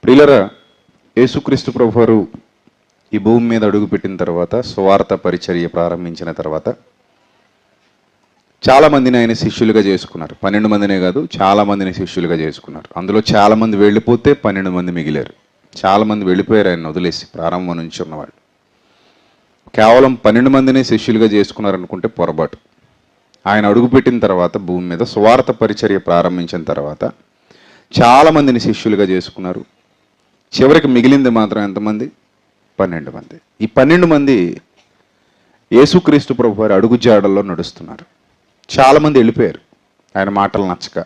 ప్రియులరా, యేసుక్రీస్తు ప్రభువారు ఈ భూమి మీద అడుగుపెట్టిన తర్వాత, సువార్త పరిచర్య ప్రారంభించిన తర్వాత చాలామందిని ఆయన శిష్యులుగా చేసుకున్నారు. 12 మందినే కాదు, చాలామందిని శిష్యులుగా చేసుకున్నారు. అందులో చాలామంది వెళ్ళిపోతే 12 మంది మిగిలారు. చాలామంది వెళ్ళిపోయారు ఆయన వదిలేసి, ప్రారంభం నుంచి ఉన్నవాళ్ళు. కేవలం 12 మందిని శిష్యులుగా చేసుకున్నారనుకుంటే పొరపాటు. ఆయన అడుగుపెట్టిన తర్వాత భూమి మీద సువార్త పరిచర్య ప్రారంభించిన తర్వాత చాలామందిని శిష్యులుగా చేసుకున్నారు. చివరికి మిగిలింది మాత్రం ఎంతమంది? 12 మంది. ఈ 12 మంది యేసుక్రీస్తు ప్రభువారి అడుగుజాడల్లో నడుస్తున్నారు. చాలామంది వెళ్ళిపోయారు ఆయన మాటలు నచ్చక,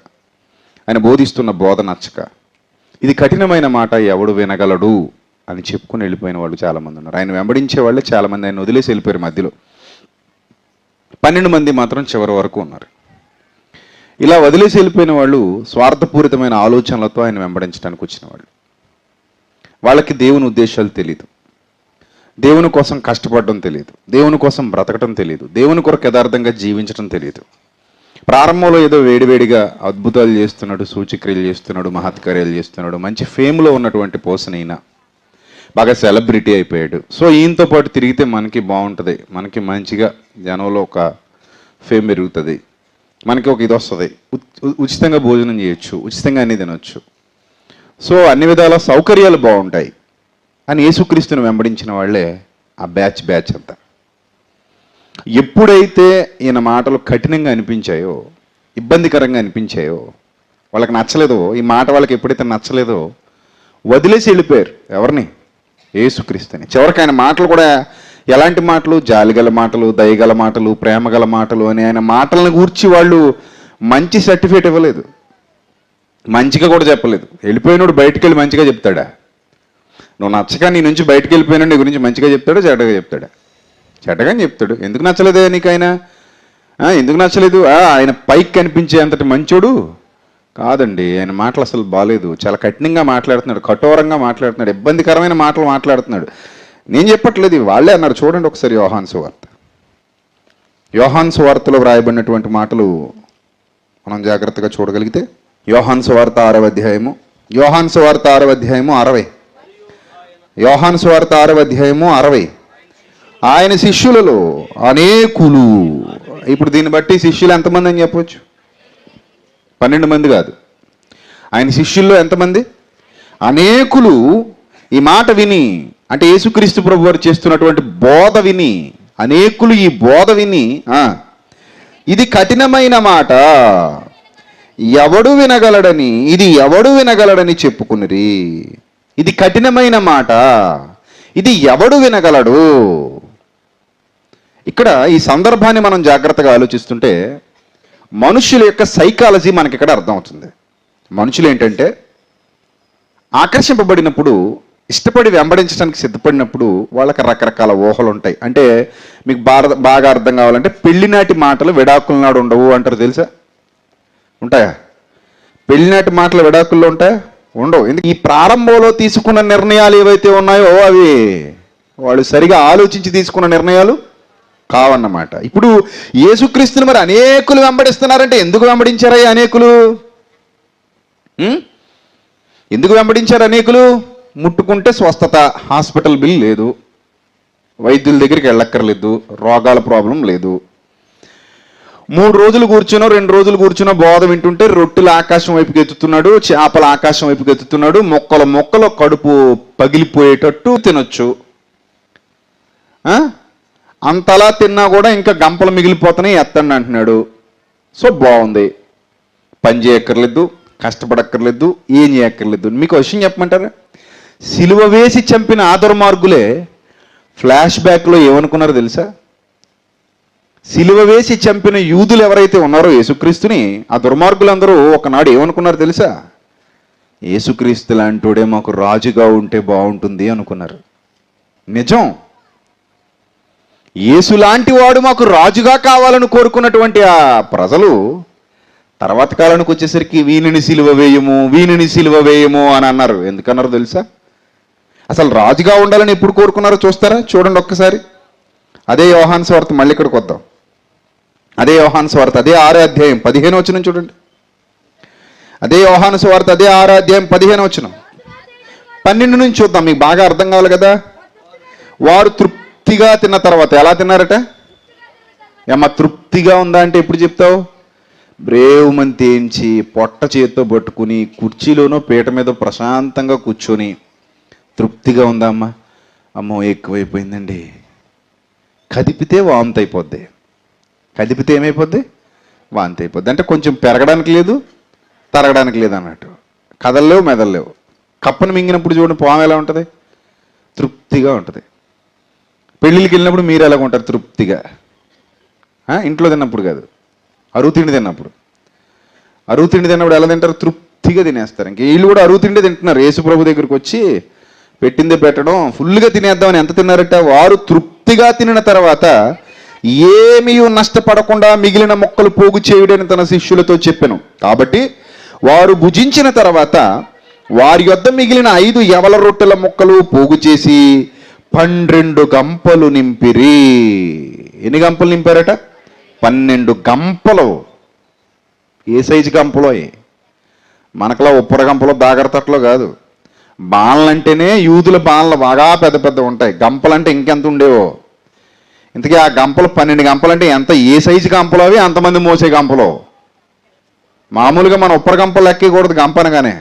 ఆయన బోధిస్తున్న బోధ నచ్చక. ఇది కఠినమైన మాట, ఎవడు వినగలడు అని చెప్పుకుని వెళ్ళిపోయిన వాళ్ళు చాలామంది ఉన్నారు. ఆయన వెంబడించే వాళ్ళే చాలామంది ఆయన వదిలేసి వెళ్ళిపోయారు. మధ్యలో 12 మంది మాత్రం చివరి వరకు ఉన్నారు. ఇలా వదిలేసి వెళ్ళిపోయిన వాళ్ళు స్వార్థపూరితమైన ఆలోచనలతో ఆయన వెంబడించడానికి వచ్చిన వాళ్ళు. వాళ్ళకి దేవుని ఉద్దేశాలు తెలియదు, దేవుని కోసం కష్టపడడం తెలియదు, దేవుని కోసం బ్రతకడం తెలియదు, దేవుని కొరకు యథార్థంగా జీవించడం తెలియదు. ప్రారంభంలో ఏదో వేడివేడిగా అద్భుతాలు చేస్తున్నాడు, సూచక్రియలు చేస్తున్నాడు, మహత్కార్యాలు చేస్తున్నాడు, మంచి ఫేమ్లో ఉన్నటువంటి పర్సన్ అయినా బాగా సెలబ్రిటీ అయిపోయాడు. సో ఈయనతో పాటు తిరిగితే మనకి బాగుంటుంది, మనకి మంచిగా జనంలో ఒక ఫేమ్ పెరుగుతుంది, మనకి ఒక ఇది వస్తుంది, ఉచితంగా భోజనం చేయొచ్చు, ఉచితంగా అన్నీ తినొచ్చు, సో అన్ని విధాల సౌకర్యాలు బాగుంటాయి అని యేసుక్రీస్తుని వెంబడించిన వాళ్ళే ఆ బ్యాచ్ అంతా. ఎప్పుడైతే ఈయన మాటలు కఠినంగా అనిపించాయో, ఇబ్బందికరంగా అనిపించాయో, వాళ్ళకి నచ్చలేదో, ఈ మాట వాళ్ళకి ఎప్పుడైతే నచ్చలేదో వదిలేసి వెళ్ళిపోయారు. ఎవరిని? యేసుక్రీస్తుని. చివరికి ఆయన మాటలు కూడా ఎలాంటి మాటలు? జాలిగల మాటలు, దయగల మాటలు, ప్రేమగల మాటలు అని ఆయన మాటలను గూర్చి వాళ్ళు మంచి సర్టిఫికేట్ ఇవ్వలేదు, మంచిగా కూడా చెప్పలేదు. వెళ్ళిపోయినోడు బయటికి వెళ్ళి మంచిగా చెప్తాడా? నువ్వు నచ్చక నీ నుంచి బయటకు వెళ్ళిపోయినా నీ గురించి మంచిగా చెప్తాడా, చెడ్డగా చెప్తాడా? చెడ్డగానే చెప్తాడు. ఎందుకు నచ్చలేదే నీకు ఆయన? ఎందుకు నచ్చలేదు? ఆయన పైకి కనిపించే అంతటి మంచోడు కాదండి. ఆయన మాటలు అసలు బాగాలేదు, చాలా కఠినంగా మాట్లాడుతున్నాడు, కఠోరంగా మాట్లాడుతున్నాడు, ఇబ్బందికరమైన మాటలు మాట్లాడుతున్నాడు. నేను చెప్పట్లేదు, వాళ్ళే అన్నారు. చూడండి ఒకసారి యోహాను సువార్త. యోహాను సువార్తలో వ్రాయబడినటువంటి మాటలు మనం జాగ్రత్తగా చూడగలిగితే, యోహాను సువార్త 6వ అధ్యాయము, యోహాను సువార్త 6వ అధ్యాయము 60, యోహాను సువార్త 6వ అధ్యాయము 60. ఆయన శిష్యులలో అనేకులు, ఇప్పుడు దీన్ని బట్టి శిష్యులు ఎంతమంది అని చెప్పవచ్చు? 12 మంది కాదు. ఆయన శిష్యుల్లో ఎంతమంది? అనేకులు ఈ మాట విని, అంటే యేసుక్రీస్తు ప్రభు వారు చేస్తున్నటువంటి బోధ విని, అనేకులు ఈ బోధ విని, ఇది కఠినమైన మాట, ఎవడు వినగలడని, ఇది ఎవడు వినగలడని చెప్పుకునిరి. ఇది కఠినమైన మాట, ఇది ఎవడు వినగలడు? ఇక్కడ ఈ సందర్భాన్ని మనం జాగ్రత్తగా ఆలోచిస్తుంటే మనుషుల యొక్క సైకాలజీ మనకి ఇక్కడ అర్థమవుతుంది. మనుషులు ఏంటంటే ఆకర్షింపబడినప్పుడు, ఇష్టపడి వెంబడించడానికి సిద్ధపడినప్పుడు వాళ్ళకి రకరకాల ఊహలు ఉంటాయి. అంటే మీకు బాగా అర్థం కావాలంటే, పెళ్లినాటి మాటలు విడాకుల నాడు ఉండవు అంటారు, తెలుసా? ఉంటాయా? పెళ్లినాటి మాటలు విడాకుల్లో ఉంటాయా? ఉండవు. ఎందుకు? ఈ ప్రారంభంలో తీసుకున్న నిర్ణయాలు ఏవైతే ఉన్నాయో అవి వాళ్ళు సరిగా ఆలోచించి తీసుకున్న నిర్ణయాలు కావన్నమాట. ఇప్పుడు యేసుక్రీస్తుని మరి అనేకులు వెంబడిస్తున్నారంటే ఎందుకు వెంబడించారయ్యా అనేకులు? ఎందుకు వెంబడించారు అనేకులు? ముట్టుకుంటే స్వస్థత, హాస్పిటల్ బిల్ లేదు, వైద్యుల దగ్గరికి వెళ్ళక్కర్లేదు, రోగాల ప్రాబ్లం లేదు, 3 రోజులు కూర్చునో 2 రోజులు కూర్చునో బోధ వింటుంటే రొట్టెలు ఆకాశం వైపుకి ఎత్తుతున్నాడు, చేపలు ఆకాశం వైపుకి ఎత్తుతున్నాడు, మొక్కలు కడుపు పగిలిపోయేటట్టు తినొచ్చు. అంతలా తిన్నా కూడా ఇంకా గంపలు మిగిలిపోతున్నాయి, ఎత్తండి అంటున్నాడు. సో బాగుంది, పని చేయక్కర్లేదు, కష్టపడక్కర్లేదు, ఏం చేయక్కర్లేదు. మీకు విషయం చెప్పమంటారా? సిలువ వేసి చంపిన ఆ దుర్మార్గులే ఫ్లాష్ బ్యాక్లో ఏమనుకున్నారో తెలుసా? సిలువ వేసి చంపిన యూదులు ఎవరైతే ఉన్నారో యేసుక్రీస్తుని, ఆ దుర్మార్గులందరూ ఒకనాడు ఏమనుకున్నారు తెలుసా? యేసుక్రీస్తు లాంటోడే మాకు రాజుగా ఉంటే బాగుంటుంది అనుకున్నారు. నిజం, యేసు లాంటి వాడు మాకు రాజుగా కావాలని కోరుకున్నటువంటి ఆ ప్రజలు తర్వాత కాలానికి వచ్చేసరికి వీనిని సిలువ వేయము అని అన్నారు. ఎందుకన్నారు తెలుసా? అసలు రాజుగా ఉండాలని ఎప్పుడు కోరుకున్నారో చూస్తారా? చూడండి ఒక్కసారి. అదే యోహాను సువార్త, మళ్ళీ ఇక్కడికి వద్దాం. అదే యోహాను సువార్త, అదే 6వ అధ్యాయం 15వ వచనం చూడండి. అదే యోహాను సువార్త, అదే 6వ అధ్యాయం 15వ వచనం. 12 నుంచి చూద్దాం, మీకు బాగా అర్థం కావాలి కదా. వారు తృప్తిగా తిన్న తర్వాత ఎలా తిన్నారట? ఏమ్మా తృప్తిగా ఉందా అంటే ఎప్పుడు చెప్తావు? బ్రేవుమని తేంచి పొట్ట చేత్తో పట్టుకుని కుర్చీలోనో పీట మీద ప్రశాంతంగా కూర్చొని తృప్తిగా ఉందా అమ్మా? అమ్మో ఎక్కువైపోయిందండి. కదిపితే వాంతి అయిపోద్ది. కదిపితే ఏమైపోద్ది? వాంతి అయిపోద్ది. అంటే కొంచెం పెరగడానికి లేదు, తరగడానికి లేదు అన్నట్టు. కదల్లేవు, మెదల్లేవు. కప్పను మింగినప్పుడు చూడండి పాము ఎలా ఉంటుంది? తృప్తిగా ఉంటుంది. పెళ్ళిళ్ళకి వెళ్ళినప్పుడు మీరు ఎలాగ ఉంటారు? తృప్తిగా. ఇంట్లో తిన్నప్పుడు కాదు, అరువు తిండి తిన్నప్పుడు. అరువు తిండి తిన్నప్పుడు ఎలా తింటారు? తృప్తిగా తినేస్తారు. ఇంక వీళ్ళు కూడా అరువు తిండి తింటున్నారు. యేసు ప్రభు దగ్గరికి వచ్చి పెట్టిందే పెట్టడం, ఫుల్గా తినేద్దామని ఎంత తిన్నారట? వారు తృప్తిగా తినిన తర్వాత ఏమీ నష్టపడకుండా మిగిలిన మొక్కలు పోగు చేయుడని తన శిష్యులతో చెప్పెను. కాబట్టి వారు భుజించిన తర్వాత వారి యొద్ద మిగిలిన 5 యవల రొట్టెల ముక్కలు పోగు చేసి 12 గంపలు నింపిరి. ఎన్ని గంపలు నింపారట? 12 గంపలు. ఏ సైజు గంపలో? మనకులా ఉప్పర గంపలో దాగరతట్లో కాదు. బాణలంటేనే యూదుల బాణలు బాగా పెద్ద పెద్ద ఉంటాయి. గంపలంటే ఇంకెంత ఉండేవో. ఇంతకీ ఆ గంపలు 12 గంపలంటే ఎంత? ఏ సైజు గంపలో అవి అంతమంది మోసే గంపలో. మామూలుగా మన ఉప్పర గంపలు ఎక్కకూడదు గంపనగానే.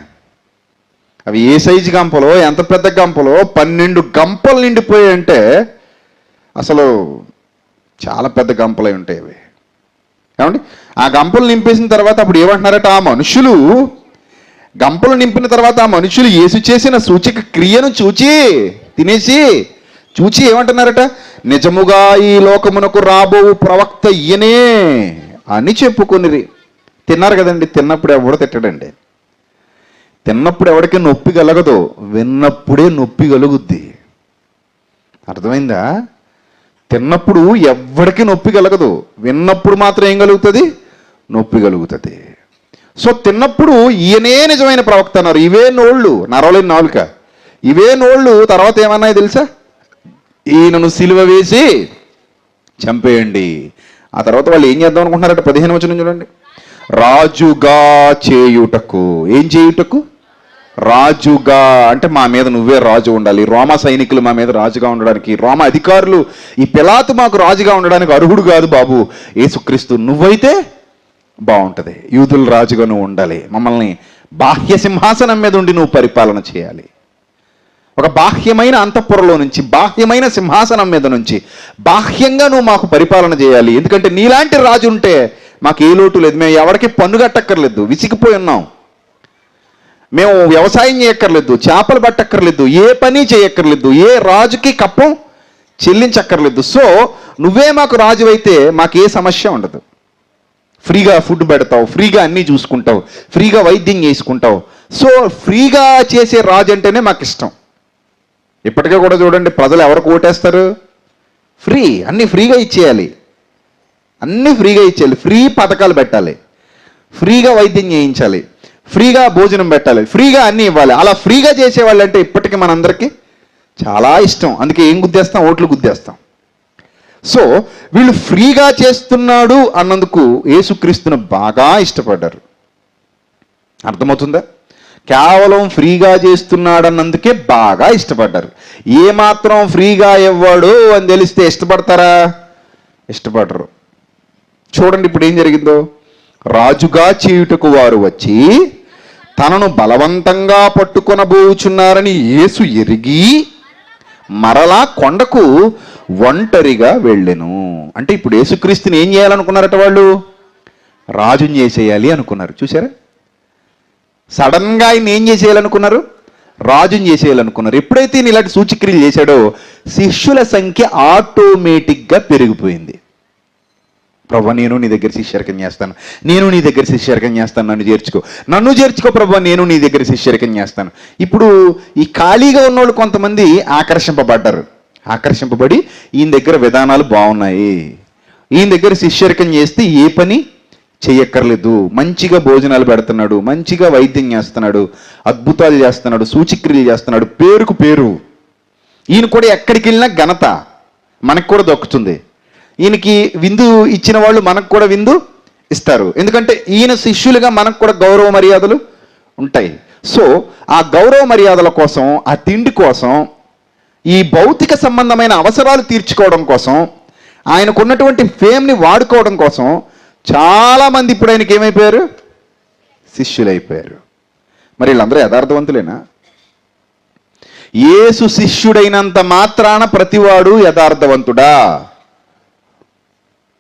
అవి ఏ సైజు గంపలో, ఎంత పెద్ద గంపలో 12 గంపలు నిండిపోయాయంటే అసలు చాలా పెద్ద గంపలై ఉంటాయి అవి. ఏమండి? ఆ గంపలు నింపేసిన తర్వాత అప్పుడు ఏమంటున్నారట? ఆ మనుషులు గంపలు నింపిన తర్వాత ఆ మనుషులు యేసు చేసిన సూచక క్రియను తినేసి ఏమంటున్నారట? నిజముగా ఈ లోకమునకు రాబో ప్రవక్త ఈయనే అని చెప్పుకొనిరి. తిన్నారు కదండి. తిన్నప్పుడు ఎవడు తిట్టడండి. తిన్నప్పుడు ఎవరికి నొప్పి కలగదు, విన్నప్పుడే నొప్పి కలుగుద్ది. అర్థమైందా? తిన్నప్పుడు ఎవరికి నొప్పి కలగదు, విన్నప్పుడు మాత్రం ఏం కలుగుతుంది? నొప్పి కలుగుతుంది. సో తిన్నప్పుడు ఈయనే నిజమైన ప్రవక్త అన్నారు. ఇవే నోళ్ళు, నరవలేని నాలుక, ఇవే నోళ్ళు తర్వాత ఏమన్నాయి తెలుసా? ఈయనను సిలువ వేసి చంపేయండి. ఆ తర్వాత వాళ్ళు ఏం చేద్దాం అనుకుంటున్నారట? 15 వచనం చూడండి. రాజుగా చేయుటకు. ఏం చేయుటకు? రాజుగా అంటే మా మీద నువ్వే రాజు ఉండాలి. రోమా సైనికులు మా మీద రాజుగా ఉండడానికి, రోమా అధికారులు ఈ పిలాతు మాకు రాజుగా ఉండడానికి అర్హుడు కాదు బాబు, యేసుక్రీస్తు నువ్వైతే బాగుంటుంది. యూదుల రాజుగా నువ్వు ఉండాలి. మమ్మల్ని బాహ్య సింహాసనం మీద ఉండి నువ్వు పరిపాలన చేయాలి. ఒక బాహ్యమైన అంతఃపురలో నుంచి, బాహ్యమైన సింహాసనం మీద నుంచి బాహ్యంగా నువ్వు మాకు పరిపాలన చేయాలి. ఎందుకంటే నీలాంటి రాజు ఉంటే మాకు ఏ లోటు లేదు. మేము ఎవరికి పన్ను కట్టక్కర్లేదు, విసిగిపోయి ఉన్నాం. మేము వ్యవసాయం చేయక్కర్లేదు, చేపలు పట్టక్కర్లేదు, ఏ పని చేయక్కర్లేదు, ఏ రాజుకి కప్పం చెల్లించక్కర్లేదు. సో నువ్వే మాకు రాజు అయితే మాకు ఏ సమస్య ఉండదు. ఫ్రీగా ఫుడ్ పెడతావు, ఫ్రీగా అన్నీ చూసుకుంటావు, ఫ్రీగా వైద్యం చేసుకుంటావు. సో ఫ్రీగా చేసే రాజు అంటేనే మాకు ఇష్టం. ఇప్పటికే కూడా చూడండి, ప్రజలు ఎవరికి ఓటేస్తారు? ఫ్రీ, అన్నీ ఫ్రీగా ఇచ్చేయాలి, అన్నీ ఫ్రీగా ఇచ్చేయాలి, ఫ్రీ పథకాలు పెట్టాలి, ఫ్రీగా వైద్యం చేయించాలి, ఫ్రీగా భోజనం పెట్టాలి, ఫ్రీగా అన్నీ ఇవ్వాలి. అలా ఫ్రీగా చేసేవాళ్ళు అంటే ఇప్పటికీ మనందరికీ చాలా ఇష్టం. అందుకే ఏం గుద్దేస్తాం? ఓట్లు గుద్దేస్తాం. సో వీళ్ళు ఫ్రీగా చేస్తున్నాడు అన్నందుకు యేసుక్రీస్తును బాగా ఇష్టపడ్డారు. అర్థమవుతుందా? కేవలం ఫ్రీగా చేస్తున్నాడు అన్నందుకే బాగా ఇష్టపడ్డారు. ఏమాత్రం ఫ్రీగా ఇవ్వడు అని తెలిస్తే ఇష్టపడతారా? ఇష్టపడరు. చూడండి ఇప్పుడు ఏం జరిగిందో. రాజుగా చేయుటకు వారు వచ్చి తనను బలవంతంగా పట్టుకొనబోచున్నారని యేసు ఎరిగి మరలా కొండకు ఒంటరిగా వెళ్ళెను. అంటే ఇప్పుడు యేసుక్రీస్తుని ఏం చేయాలనుకున్నారట? వాళ్ళు రాజుని చేసేయాలి అనుకున్నారు. చూసారా? సడన్గా ఆయన ఏం చేసేయాలనుకున్నారు? రాజుని చేసేయాలనుకున్నారు. ఎప్పుడైతే ఈయన ఇలాంటి సూచక్రియలు చేశాడో శిష్యుల సంఖ్య ఆటోమేటిక్గా పెరిగిపోయింది. ప్రభు నేను నీ దగ్గర శిష్యరికం చేస్తాను, నేను నీ దగ్గర శిష్యరికం చేస్తాను, నన్ను చేర్చుకో ప్రభు, నేను నీ దగ్గర శిష్యరికం చేస్తాను. ఇప్పుడు ఈ ఖాళీగా ఉన్నోళ్ళు కొంతమంది ఆకర్షింపబడి ఈయన దగ్గర విధానాలు బాగున్నాయి, ఈయన దగ్గర శిష్యరికం చేస్తే ఏ పని చెయ్యక్కర్లేదు, మంచిగా భోజనాలు పెడుతున్నాడు, మంచిగా వైద్యం చేస్తున్నాడు, అద్భుతాలు చేస్తున్నాడు, సూచక్రియలు చేస్తున్నాడు, పేరుకు పేరు. ఈయన కూడా ఎక్కడికి వెళ్ళినా ఘనత మనకు కూడా దక్కుతుంది. ఈయనకి విందు ఇచ్చిన వాళ్ళు మనకు కూడా విందు ఇస్తారు. ఎందుకంటే ఈయన శిష్యులుగా మనకు కూడా గౌరవ మర్యాదలు ఉంటాయి. సో ఆ గౌరవ మర్యాదల కోసం, ఆ తిండి కోసం, ఈ భౌతిక సంబంధమైన అవసరాలు తీర్చుకోవడం కోసం, ఆయనకున్నటువంటి ఫేమ్ని వాడుకోవడం కోసం చాలామంది ఇప్పుడు ఆయనకి ఏమైపోయారు? శిష్యులైపోయారు. మరి వీళ్ళందరూ యథార్థవంతులేనా? యేసు శిష్యుడైనంత మాత్రాన ప్రతివాడు యథార్థవంతుడా?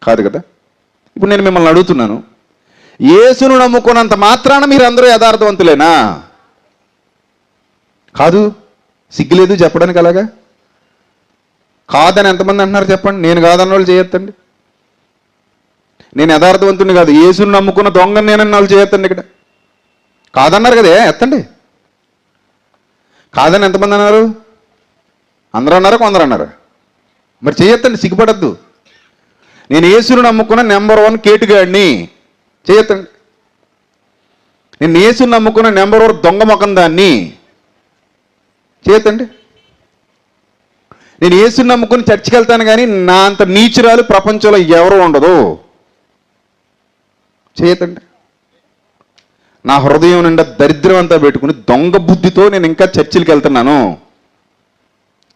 కాదు కదా. ఇప్పుడు నేను మిమ్మల్ని అడుగుతున్నాను, యేసును నమ్ముకున్నంత మాత్రాన మీరు అందరూ యథార్థవంతులేనా? కాదు. సిగ్గులేదు చెప్పడానికి అలాగా? కాదని ఎంతమంది అంటున్నారు చెప్పండి. నేను కాదన్న వాళ్ళు చేయొద్దండి. నేను యథార్థవంతుని కాదు, యేసును నమ్ముకున్న దొంగని నేనన్న వాళ్ళు చేయొద్దండి. ఇక్కడ కాదన్నారు కదా, ఎత్తండి. కాదని ఎంతమంది అన్నారు? అందరూ అన్నారా, కొందరు అన్నారు? మరి చేయొద్దండి, సిగ్గుపడద్దు. నేను యేసును నమ్ముకున్న నెంబర్ 1 కేటుగాడిని, చేయొద్దండి. నేను యేసును నమ్ముకున్న నెంబర్ 1 దొంగ మొఖం దాన్ని, చేయొద్దండి. నేను యేసుని నమ్ముకుని చర్చికి వెళ్తాను కానీ నా అంత నీచురాలు ప్రపంచంలో ఎవరు ఉండదు, చేయొద్దండి. నా హృదయం నిండా దరిద్రం అంతా పెట్టుకుని దొంగ బుద్ధితో నేను ఇంకా చర్చిలకు వెళ్తున్నాను.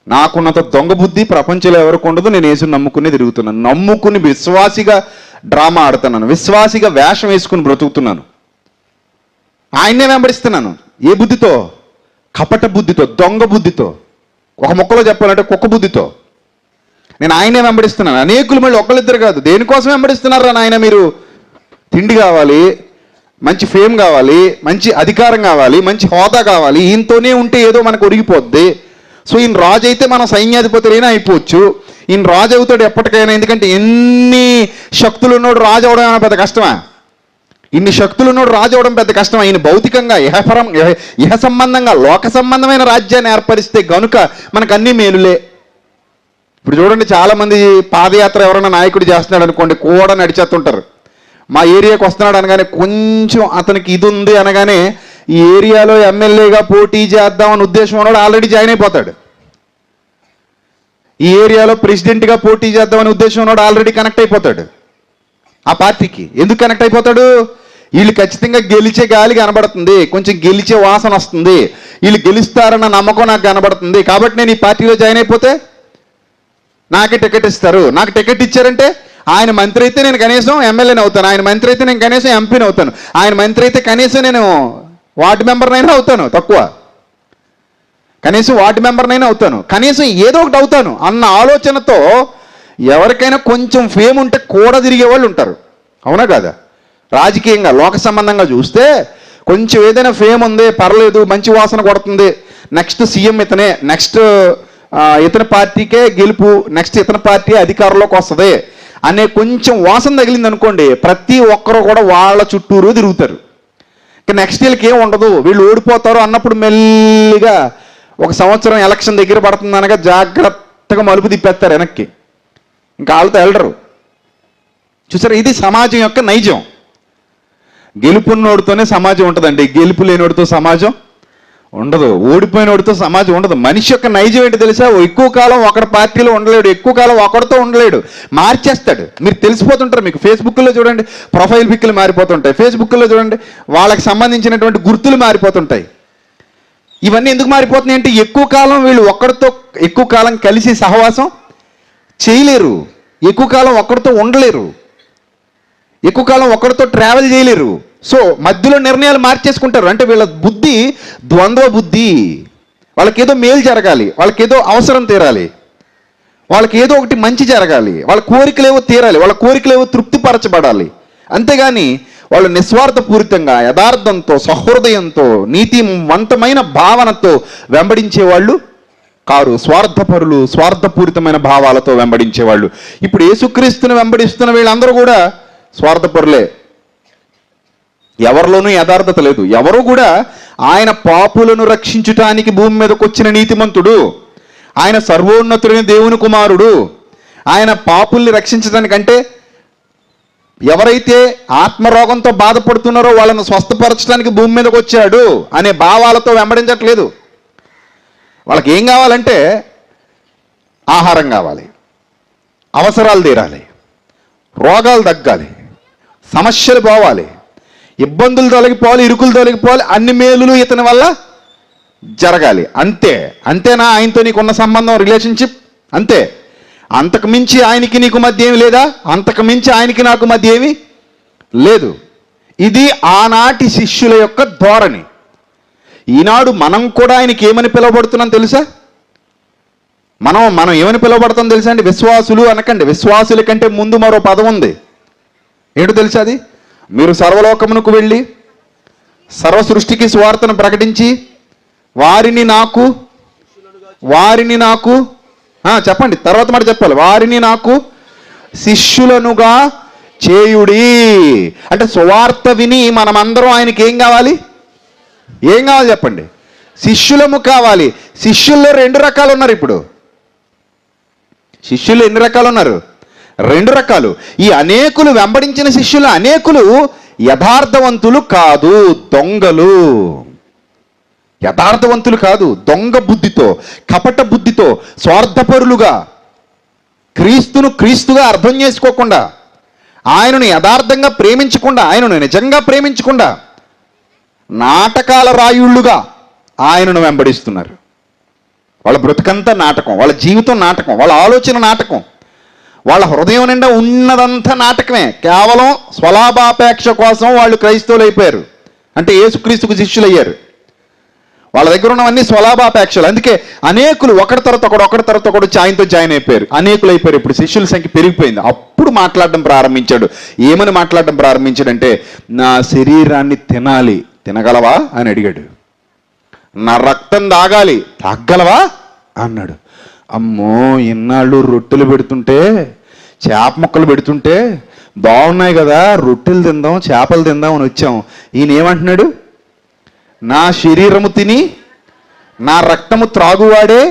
నాకున్నంత దొంగ బుద్ధి ప్రపంచంలో ఎవరికి ఉండదు. నేను యేసుని నమ్ముకుని తిరుగుతున్నాను, నమ్ముకుని విశ్వాసిగా డ్రామా ఆడుతున్నాను, విశ్వాసిగా వేషం వేసుకుని బ్రతుకుతున్నాను, ఆయన్నే వెంబడిస్తున్నాను. ఏ బుద్ధితో? కపట బుద్ధితో, దొంగ బుద్ధితో, ఒక మొక్కలో చెప్పాలంటే కుక్క బుద్ధితో నేను ఆయనే వెంబడిస్తున్నాను. అనేకులు మళ్ళీ ఒకళ్ళిద్దరు కాదు. దేనికోసం వెంబడిస్తున్నారా నాయన మీరు? తిండి కావాలి, మంచి ఫేమ్ కావాలి, మంచి అధికారం కావాలి, మంచి హోదా కావాలి. ఈయనతోనే ఉంటే ఏదో మనకు ఒరిగిపోద్ది. సో ఈయన రాజు అయితే మనం సైన్యాధిపతులైనా అయిపోవచ్చు. ఈయన రాజు అవుతాడు ఎప్పటికైనా. ఎందుకంటే ఎన్ని శక్తులు ఉన్నోడు రాజు అవడం ఏమైనా పెద్ద కష్టమా? ఇన్ని శక్తులు ఉన్నోడు రాజు అవడం పెద్ద కష్టమా? ఈయన భౌతికంగా ఇహ సంబంధంగా లోక సంబంధమైన రాజ్యాన్ని ఏర్పరిస్తే గనుక మనకు అన్ని మేలులే. ఇప్పుడు చూడండి, చాలామంది పాదయాత్ర ఎవరైనా నాయకుడు చేస్తున్నాడు అనుకోండి, కూడా నడిచేస్తుంటారు. మా ఏరియాకి వస్తున్నాడు అనగానే కొంచెం అతనికి ఇది ఉంది అనగానే ఈ ఏరియాలో ఎమ్మెల్యేగా పోటీ చేద్దామని ఉద్దేశం ఉన్నాడు ఆల్రెడీ జాయిన్ అయిపోతాడు. ఈ ఏరియాలో ప్రెసిడెంట్గా పోటీ చేద్దామని ఉద్దేశం ఉన్నాడు ఆల్రెడీ కనెక్ట్ అయిపోతాడు ఆ పార్టీకి. ఎందుకు కనెక్ట్ అయిపోతాడు? వీళ్ళు ఖచ్చితంగా గెలిచే గాలి కనబడుతుంది, కొంచెం గెలిచే వాసన వస్తుంది, వీళ్ళు గెలుస్తారన్న నమ్మకం నాకు కనబడుతుంది, కాబట్టి నేను ఈ పార్టీలో జాయిన్ అయిపోతే నాకే టికెట్ ఇస్తారు. నాకు టికెట్ ఇచ్చారంటే ఆయన మంత్రి అయితే నేను కనీసం ఎమ్మెల్యేని అవుతాను, ఆయన మంత్రి అయితే నేను కనీసం ఎంపీని అవుతాను, ఆయన మంత్రి అయితే కనీసం నేను వార్డు మెంబర్నైనా అవుతాను, తక్కువ కనీసం వార్డు మెంబర్నైనా అవుతాను, కనీసం ఏదో ఒకటి అవుతాను అన్న ఆలోచనతో ఎవరికైనా కొంచెం ఫేమ్ ఉంటే కూడా తిరిగే వాళ్ళు ఉంటారు. అవునా కాదా? రాజకీయంగా లోక సంబంధంగా చూస్తే కొంచెం ఏదైనా ఫేమ్ ఉంది, పర్లేదు, మంచి వాసన కొడుతుంది, నెక్స్ట్ సీఎం ఇతనే, నెక్స్ట్ ఇతని పార్టీకే గెలుపు, నెక్స్ట్ ఇతని పార్టీ అధికారంలోకి వస్తుంది అనే కొంచెం వాసన తగిలింది అనుకోండి, ప్రతి ఒక్కరు కూడా వాళ్ళ చుట్టూరు తిరుగుతారు. ఇక నెక్స్ట్ వీళ్ళకి ఏం ఉండదు, వీళ్ళు ఓడిపోతారు అన్నప్పుడు మెల్లిగా 1 సంవత్సరం ఎలక్షన్ దగ్గర పడుతుంది అనగా జాగ్రత్తగా మలుపు తిప్పేస్తారు వెనక్కి, ఇంకా వాళ్ళతో వెళ్ళరు. చూసారా, ఇది సమాజం యొక్క నైజం. గెలుపున్నోడితోనే సమాజం ఉంటుందండి, గెలుపు లేనివాడితో సమాజం ఉండదు, ఓడిపోయినోడితో సమాజం ఉండదు. మనిషి యొక్క నైజం ఏంటి తెలుసా? ఎక్కువ కాలం ఒకటి పార్టీలో ఉండలేడు, ఎక్కువ కాలం ఒకటితో ఉండలేడు, మార్చేస్తాడు. మీరు తెలిసిపోతుంటారు, మీకు ఫేస్బుక్లో చూడండి ప్రొఫైల్ పిక్లు మారిపోతుంటాయి, ఫేస్బుక్లో చూడండి వాళ్ళకి సంబంధించినటువంటి గుర్తులు మారిపోతుంటాయి. ఇవన్నీ ఎందుకు మారిపోతున్నాయి అంటే ఎక్కువ కాలం వీళ్ళు ఒక్కడితో ఎక్కువ కాలం కలిసి సహవాసం చేయలేరు, ఎక్కువ కాలం ఒక్కడితో ఉండలేరు, ఎక్కువ కాలం ఒక్కడితో ట్రావెల్ చేయలేరు. సో మధ్యలో నిర్ణయాలు మార్చేసుకుంటారు. అంటే వీళ్ళ బుద్ధి ద్వంద్వ బుద్ధి. వాళ్ళకి ఏదో మేలు జరగాలి, వాళ్ళకి ఏదో అవసరం తీరాలి, వాళ్ళకి ఏదో ఒకటి మంచి జరగాలి, వాళ్ళ కోరికలేవో తీరాలి, వాళ్ళ కోరికలేవో తృప్తిపరచబడాలి. అంతేగాని వాళ్ళు నిస్వార్థపూరితంగా యథార్థంతో సహృదయంతో నీతివంతమైన భావనతో వెంబడించేవాళ్ళు కారు. స్వార్థపరులు, స్వార్థపూరితమైన భావాలతో వెంబడించేవాళ్ళు. ఇప్పుడు యేసుక్రీస్తుని వెంబడిస్తున్న వీళ్ళందరూ కూడా స్వార్థపరులే. ఎవరిలోనూ యథార్థత లేదు. ఎవరు కూడా ఆయన పాపులను రక్షించటానికి భూమి మీదకి వచ్చిన నీతిమంతుడు, ఆయన సర్వోన్నతుడైన దేవుని కుమారుడు, ఆయన పాపుల్ని రక్షించడానికంటే ఎవరైతే ఆత్మరోగంతో బాధపడుతున్నారో వాళ్ళను స్వస్థపరచడానికి భూమి మీదకి వచ్చాడు అనే భావాలతో వెంబడించట్లేదు. వాళ్ళకి ఏం కావాలంటే ఆహారం కావాలి, అవసరాలు తీరాలి, రోగాలు తగ్గాలి, సమస్యలు పోవాలి. ఇబ్బందులు తొలగిపోవాలి, ఇరుకులు తొలగిపోవాలి, అన్ని మేలులు ఇతని వల్ల జరగాలి. అంతేనా ఆయనతో నీకున్న సంబంధం, రిలేషన్షిప్? అంతే. అంతకు మించి ఆయనకి నీకు మధ్య ఏమి లేదా? అంతకు మించి ఆయనకి నాకు మధ్య ఏమి లేదు. ఇది ఆనాటి శిష్యుల యొక్క ధోరణి. ఈనాడు మనం కూడా ఆయనకి ఏమని పిలువబడుతున్నాం తెలుసా? మనం ఏమని పిలువబడతాం తెలుసా అండి? విశ్వాసులు అనకండి. విశ్వాసుల కంటే ముందు మరో పదం ఉంది. ఏంటో తెలుసా అది? మీరు సర్వలోకమునకు వెళ్ళి సర్వ సృష్టికి సువార్తను ప్రకటించి వారిని నాకు చెప్పండి, తర్వాత మాట చెప్పాలి. వారిని నాకు శిష్యులనుగా చేయుడి. అంటే సువార్త విని మనమందరం ఆయనకి ఏం కావాలి చెప్పండి? శిష్యులము కావాలి. శిష్యుల్లో 2 రకాలు ఉన్నారు. ఇప్పుడు శిష్యులు ఎన్ని రకాలు ఉన్నారు? 2 రకాలు. ఈ అనేకులు వెంబడించిన శిష్యులు అనేకులు యథార్థవంతులు కాదు, దొంగలు. యథార్థవంతులు కాదు, దొంగ బుద్ధితో, కపట బుద్ధితో, స్వార్థపరులుగా, క్రీస్తును క్రీస్తుగా అర్థం చేసుకోకుండా, ఆయనను యథార్థంగా ప్రేమించకుండా, ఆయనను నిజంగా ప్రేమించకుండా నాటకాల రాయుళ్ళుగా ఆయనను వెంబడిస్తున్నారు. వాళ్ళ బ్రతుకంతా నాటకం, వాళ్ళ జీవితం నాటకం, వాళ్ళ ఆలోచన నాటకం, వాళ్ళ హృదయం నిండా ఉన్నదంతా నాటకమే. కేవలం స్వలాభాపేక్ష కోసం వాళ్ళు క్రైస్తవులు అయిపోయారు, అంటే యేసుక్రీస్తుకు శిష్యులు అయ్యారు. వాళ్ళ దగ్గర ఉన్నవన్నీ స్వలాభాపేక్షలు. అందుకే అనేకులు ఒకటి తర్వాత ఒకడు ఆయనతో జాయిన్ అయిపోయారు, అనేకులు అయిపోయారు. ఇప్పుడు శిష్యుల సంఖ్య పెరిగిపోయింది. అప్పుడు మాట్లాడడం ప్రారంభించాడు. ఏమని మాట్లాడడం ప్రారంభించాడంటే, నా శరీరాన్ని తినగలవా అని అడిగాడు. నా రక్తం తాగలవా అన్నాడు. అమ్మో, ఇన్నాళ్ళు రొట్టెలు పెడుతుంటే, చేప ముక్కలు పెడుతుంటే బాగున్నాయి కదా, రొట్టెలు తిందాం, చేపలు తిందాం అని వచ్చాం. ఈయన ఏమంటున్నాడు? నా శరీరము తిని నా రక్తము త్రాగువాడే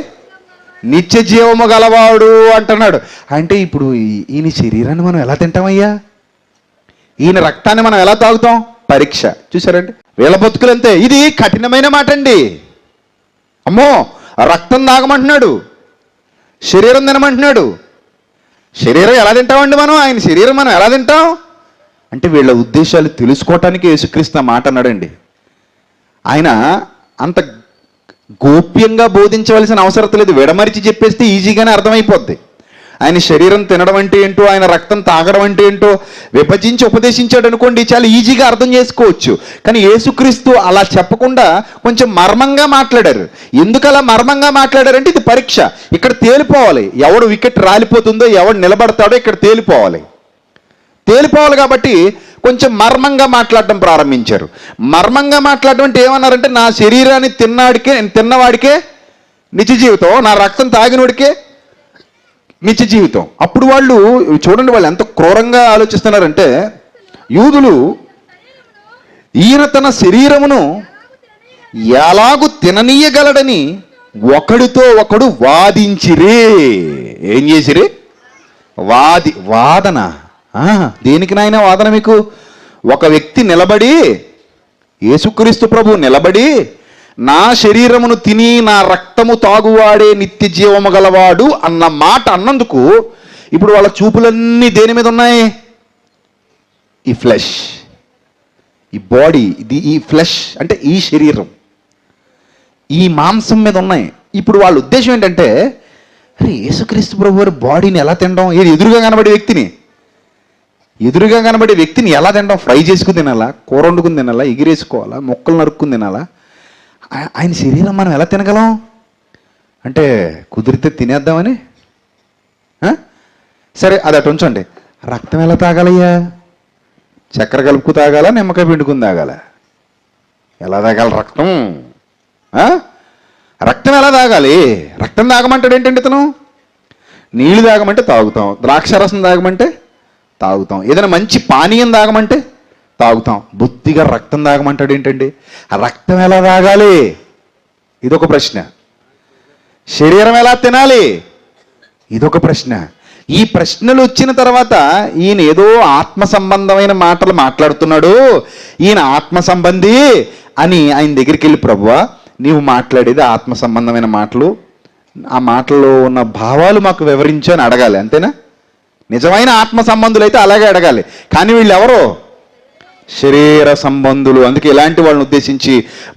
నిత్య జీవము గలవాడు అంటున్నాడు. అంటే ఇప్పుడు ఈయన శరీరాన్ని మనం ఎలా తింటామయ్యా? ఈయన రక్తాన్ని మనం ఎలా తాగుతాం? పరీక్ష. చూసారండి వీళ్ళ బతుకులంతే. ఇది కఠినమైన మాట అండి. అమ్మో, రక్తం తాగమంటున్నాడు, శరీరం తినమంటున్నాడు. శరీరం ఎలా తింటామండి మనం? ఆయన శరీరం మనం ఎలా తింటాం అంటే వీళ్ళ ఉద్దేశాలు తెలుసుకోవటానికి యేసుక్రీస్తు మాట అన్నాడండి. ఆయన అంత గోప్యంగా బోధించవలసిన అవసరం లేదు. విడమరిచి చెప్పేస్తే ఈజీగానే అర్థమైపోద్ది. ఆయన శరీరం తినడం అంటే ఏంటో, ఆయన రక్తం తాగడం అంటే ఏంటో విభజించి ఉపదేశించాడు అనుకోండి, చాలా ఈజీగా అర్థం చేసుకోవచ్చు. కానీ యేసుక్రీస్తు అలా చెప్పకుండా కొంచెం మర్మంగా మాట్లాడారు. ఎందుకు అలా మర్మంగా మాట్లాడారంటే ఇది పరీక్ష. ఇక్కడ తేలిపోవాలి, ఎవడు వికెట్ రాలిపోతుందో, ఎవడు నిలబడతాడో ఇక్కడ తేలిపోవాలి కాబట్టి కొంచెం మర్మంగా మాట్లాడడం ప్రారంభించారు. మర్మంగా మాట్లాడడం అంటే ఏమన్నారంటే, నా శరీరాన్ని తిన్నవాడికే నిత్య జీవితం, నా రక్తం తాగినవాడికే నిత్య జీవితం. అప్పుడు వాళ్ళు చూడండి, వాళ్ళు ఎంత క్రూరంగా ఆలోచిస్తున్నారంటే, యూదులు ఈయన తన శరీరమును ఎలాగూ తిననీయగలడని ఒకడితో ఒకడు వాదించిరి. ఏం చేసిరి? వాదన. దేనికి నాయన వాదన మీకు? ఒక వ్యక్తి నిలబడి, యేసుక్రీస్తు ప్రభు నిలబడి, నా శరీరమును తిని నా రక్తము తాగువాడే నిత్య జీవము గలవాడు అన్న మాట అన్నందుకు ఇప్పుడు వాళ్ళ చూపులన్నీ దేని మీద ఉన్నాయి? ఈ ఫ్లెష్, ఈ బాడీ, ఈ ఫ్లెష్ అంటే ఈ శరీరం, ఈ మాంసం మీద ఉన్నాయి. ఇప్పుడు వాళ్ళ ఉద్దేశం ఏంటంటే, అరే యేసుక్రీస్తు ప్రభు వారి బాడీని ఎలా తినడం? ఏది ఎదురుగా కనబడే వ్యక్తిని ఎలా తినడం? ఫ్రై చేసుకుని తినాలా, కూర వండుకుని తినాలా, ఎగిరేసుకోవాలా, మొక్కలు నరుక్కుని తినాలా? ఆయన శరీరం మనం ఎలా తినగలం అంటే, కుదిరితే తినేద్దామని. సరే, అది అటు ఉంచండి. రక్తం ఎలా తాగాలయ్యా? చక్కెర కలుపుకు తాగాలా, నిమ్మకాయ పిండుకుని తాగాలా? ఎలా తాగాలి రక్తం? రక్తం ఎలా తాగాలి? రక్తం తాగమంటాడు ఏంటండి ఇతను? నీళ్ళు తాగమంటే తాగుతాం, ద్రాక్షరసం తాగమంటే తాగుతాం, ఏదైనా మంచి పానీయం తాగమంటే తాగుతాం. బుద్ధిగా రక్తం తాగమంటాడు ఏంటండి? ఆ రక్తం ఎలా తాగాలి? ఇదొక ప్రశ్న. శరీరం ఎలా తినాలి? ఇదొక ప్రశ్న. ఈ ప్రశ్నలు వచ్చిన తర్వాత ఈయన ఏదో ఆత్మ సంబంధమైన మాటలు మాట్లాడుతున్నాడు, ఈయన ఆత్మ సంబంధి అని ఆయన దగ్గరికి వెళ్ళి, ప్రభువా నీవు మాట్లాడేది ఆత్మ సంబంధమైన మాటలు, ఆ మాటల్లో ఉన్న భావాలు మాకు వివరించు అని అడగాలి. అంతేనా? నిజమైన ఆత్మ సంబంధులు అయితే అలాగే అడగాలి. కానీ వీళ్ళు ఎవరో శరీర సంబంధులు. అందుకే ఇలాంటి వాళ్ళని ఉద్దేశించి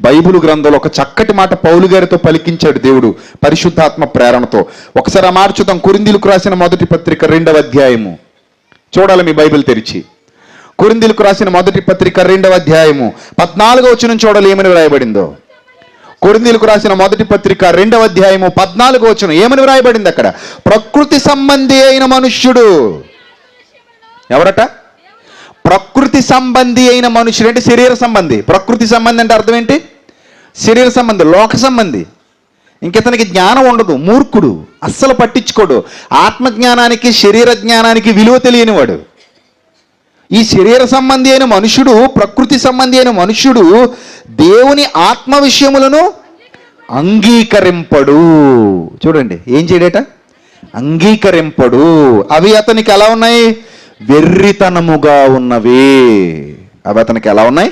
బైబిల్ గ్రంథంలో ఒక చక్కటి మాట పౌలు గారితో పలికించాడు దేవుడు పరిశుద్ధాత్మ ప్రేరణతో. ఒకసారి ఆ మాట చూద్దాం. కొరింథీయులకు రాసిన మొదటి పత్రిక 2వ అధ్యాయము. చూడాలి మీ బైబిల్ తెరిచి. కొరింథీయులకు రాసిన మొదటి పత్రిక 2వ అధ్యాయము 14వ వచనం చూడాలి ఏమని వ్రాయబడిందో. కొరింథీయులకు రాసిన మొదటి పత్రిక 2వ అధ్యాయము 14వ వచనం ఏమని వ్రాయబడింది అక్కడ? ప్రకృతి సంబంధి అయిన మనుష్యుడు. ఎవరట? ప్రకృతి సంబంధి అయిన మనుషుడు. అంటే శరీర సంబంధి. ప్రకృతి సంబంధి అంటే అర్థం ఏంటి? శరీర సంబంధి, లోక సంబంధి. ఇంకితనికి జ్ఞానం ఉండదు, మూర్ఖుడు, అస్సలు పట్టించుకోడు. ఆత్మజ్ఞానానికి శరీర జ్ఞానానికి విలువ తెలియనివాడు. ఈ శరీర సంబంధి అయిన మనుషుడు, ప్రకృతి సంబంధి అయిన మనుషుడు దేవుని ఆత్మ విషయములను అంగీకరింపడు. చూడండి, ఏం చేయడట? అంగీకరింపడు. అవి అతనికి ఎలా ఉన్నాయి? వెర్రితనముగా ఉన్నవి. అవి అతనికి ఎలా ఉన్నాయి?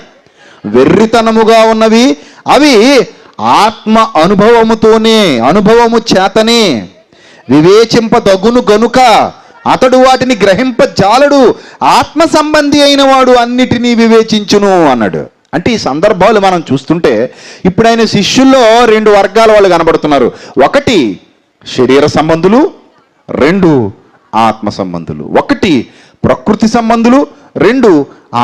వెర్రితనముగా ఉన్నవి. అవి ఆత్మ అనుభవము చేతనే వివేచింపదగును గనుక అతడు వాటిని గ్రహింపజాలడు. ఆత్మ సంబంధి అయిన వాడు అన్నిటినీ వివేచించును అన్నాడు. అంటే ఈ సందర్భాలు మనం చూస్తుంటే ఇప్పుడు ఆయన శిష్యుల్లో 2 వర్గాల వాళ్ళు కనబడుతున్నారు. 1 శరీర సంబంధులు, 2 ఆత్మ సంబంధులు. 1 ప్రకృతి సంబంధులు, 2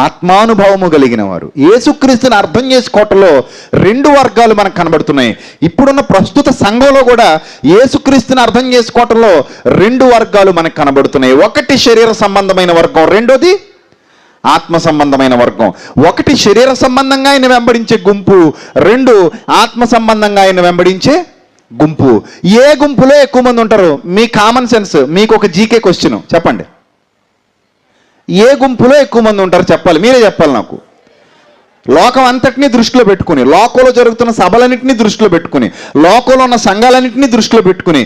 ఆత్మానుభవము కలిగిన వారు. యేసుక్రీస్తుని అర్థం చేసుకోవటంలో 2 వర్గాలు మనకు కనబడుతున్నాయి. ఇప్పుడున్న ప్రస్తుత సంఘంలో కూడా యేసుక్రీస్తుని అర్థం చేసుకోవటంలో 2 వర్గాలు మనకు కనబడుతున్నాయి. 1 శరీర సంబంధమైన వర్గం, 2ది ఆత్మ సంబంధమైన వర్గం. 1 శరీర సంబంధంగా ఆయన వెంబడించే గుంపు, 2 ఆత్మ సంబంధంగా ఆయన వెంబడించే గుంపు. ఏ గుంపులో ఎక్కువ మంది ఉంటారు? మీ కామన్ సెన్స్, మీకు ఒక జీకే క్వశ్చన్ చెప్పండి. ఏ గుంపులో ఎక్కువ మంది ఉంటారు చెప్పాలి, మీరే చెప్పాలి నాకు. లోకం అంతటినీ దృష్టిలో పెట్టుకుని, లోకంలో జరుగుతున్న సభలన్నింటినీ దృష్టిలో పెట్టుకుని, లోకంలో ఉన్న సంఘాలన్నింటినీ దృష్టిలో పెట్టుకుని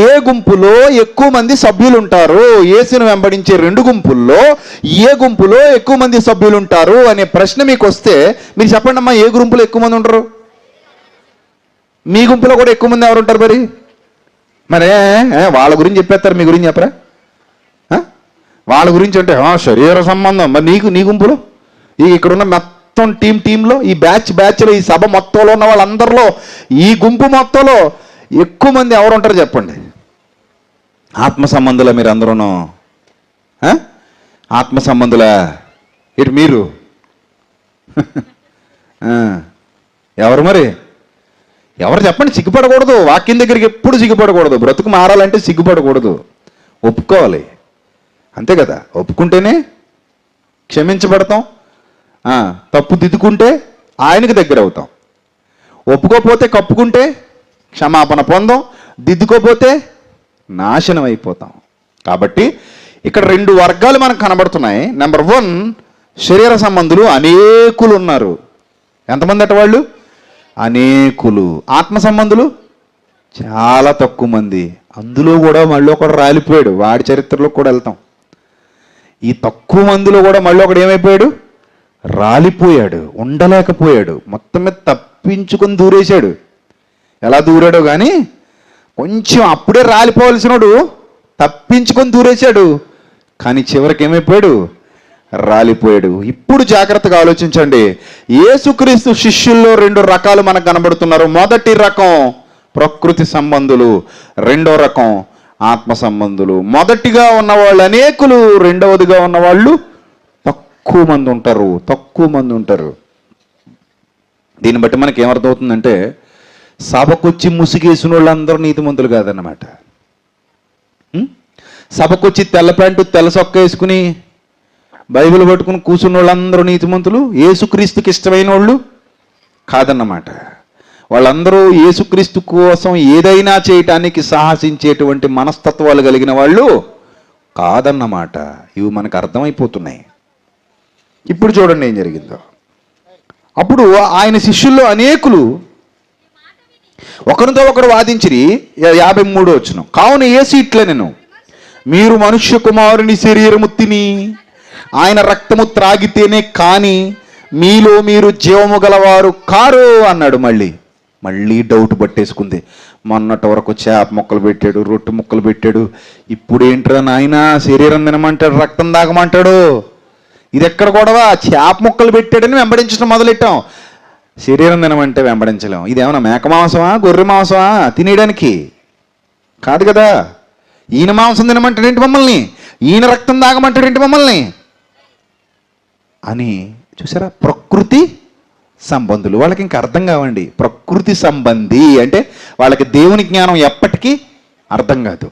ఏ గుంపులో ఎక్కువ మంది సభ్యులు ఉంటారు? యేసును వెంబడించే 2 గుంపుల్లో ఏ గుంపులో ఎక్కువ మంది సభ్యులు ఉంటారు అనే ప్రశ్న మీకు వస్తే మీరు చెప్పండి అమ్మా, ఏ గుంపులో ఎక్కువ మంది ఉంటారు? మీ గుంపులో కూడా ఎక్కువ మంది ఎవరు ఉంటారు? మరే వాళ్ళ గురించి చెప్పేస్తారు, మీ గురించి చెప్పరా? వాళ్ళ గురించి అంటే శరీర సంబంధం. మరి నీ గుంపులో, ఇక్కడున్న మొత్తం టీంలో, ఈ బ్యాచ్లో, ఈ సభ మొత్తంలో ఉన్న వాళ్ళందరిలో, ఈ గుంపు మొత్తంలో ఎక్కువ మంది ఎవరు ఉంటారు చెప్పండి? ఆత్మ సంబంధుల మీరు అందరూను? ఆత్మ సంబంధులా? ఇటు మీరు ఎవరు? మరి ఎవరు చెప్పండి? సిగ్గుపడకూడదు. వాక్యం దగ్గరికి ఎప్పుడు సిగ్గుపడకూడదు. బ్రతుకు మారాలంటే సిగ్గుపడకూడదు, ఒప్పుకోవాలి. అంతే కదా? ఒప్పుకుంటేనే క్షమించబడతాం, తప్పు దిద్దుకుంటే ఆయనకు దగ్గర అవుతాం. ఒప్పుకోపోతే, కప్పుకుంటే క్షమాపణ పొందాం, దిద్దుకోపోతే నాశనం అయిపోతాం. కాబట్టి ఇక్కడ 2 వర్గాలు మనకు కనబడుతున్నాయి. నెంబర్ 1 శరీర సంబంధులు అనేకులు ఉన్నారు. ఎంతమంది అట వాళ్ళు? అనేకులు. ఆత్మ సంబంధులు చాలా తక్కువ మంది. అందులో కూడా మళ్ళీ ఒకడు రాలిపోయాడు. వాడి చరిత్రలో కూడా వెళ్తాం. ఈ తక్కువ మందిలో కూడా మళ్ళీ ఒకడు ఏమైపోయాడు? రాలిపోయాడు, ఉండలేకపోయాడు, మొత్తం మీద తప్పించుకొని దూరేశాడు. ఎలా దూరాడో కానీ కొంచెం అప్పుడే రాలిపోవలసినోడు తప్పించుకొని దూరేశాడు. కానీ చివరికి ఏమైపోయాడు? రాలిపోయాడు. ఇప్పుడు జాగ్రత్తగా ఆలోచించండి. యేసుక్రీస్తు శిష్యుల్లో 2 రకాలు మనకు కనబడుతున్నారు. మొదటి రకం ప్రకృతి సంబంధులు, 2వ రకం ఆత్మ సంబంధులు. మొదటిగా ఉన్నవాళ్ళు అనేకులు, 2వదిగా ఉన్నవాళ్ళు తక్కువ మంది ఉంటారు. దీన్ని బట్టి మనకి ఏమర్థమవుతుందంటే సభకొచ్చి ముసుగేసిన వాళ్ళందరూ నీతిమంతులు కాదన్నమాట. సభకొచ్చి తెల్ల ప్యాంటు తెల్ల సొక్క వేసుకుని బైబిల్ పట్టుకుని కూర్చున్న వాళ్ళందరూ నీతిమంతులు, యేసుక్రీస్తుకి ఇష్టమైన వాళ్ళు కాదన్నమాట. వాళ్ళందరూ యేసుక్రీస్తు కోసం ఏదైనా చేయటానికి సాహసించేటువంటి మనస్తత్వాలు కలిగిన వాళ్ళు కాదన్నమాట. ఇవి మనకు అర్థమైపోతున్నాయి. ఇప్పుడు చూడండి ఏం జరిగిందో. అప్పుడు ఆయన శిష్యుల్లో అనేకులు ఒకరితో ఒకరు వాదించిరి. 53వ వచనం. కావున యేసు ఇట్లనెను, మీరు మనుష్య కుమారుని శరీరము తిని ఆయన రక్తము త్రాగితేనే కానీ మీలో మీరు జీవము గలవారు కారు అన్నాడు. మళ్ళీ డౌట్ పట్టేసుకుంది. మొన్నటి వరకు చేప ముక్కలు పెట్టాడు, రొట్టె ముక్కలు పెట్టాడు, ఇప్పుడు ఏంట్రా నాయన శరీరం తినమంటాడు, రక్తం తాగమంటాడు. ఇది ఎక్కడ గొడవ? చేప ముక్కలు పెట్టాడని వెంబడించడం మొదలెట్టాం. శరీరం తినమంటే వెంబడించలేం. ఇదేమన్నా మేక మాంసమా, గొర్రె మాంసమా తినేయడానికి? కాదు కదా. ఈయన మాంసం తినమంటాడేంటి మమ్మల్ని, ఈయన రక్తం తాగమంటాడేంటి మమ్మల్ని అని. చూసారా, ప్రకృతి సంబంధులు. వాళ్ళకి ఇంకా అర్థం కావండి. ప్రకృతి సంబంధి అంటే వాళ్ళకి దేవుని జ్ఞానం ఎప్పటికీ అర్థం కాదు.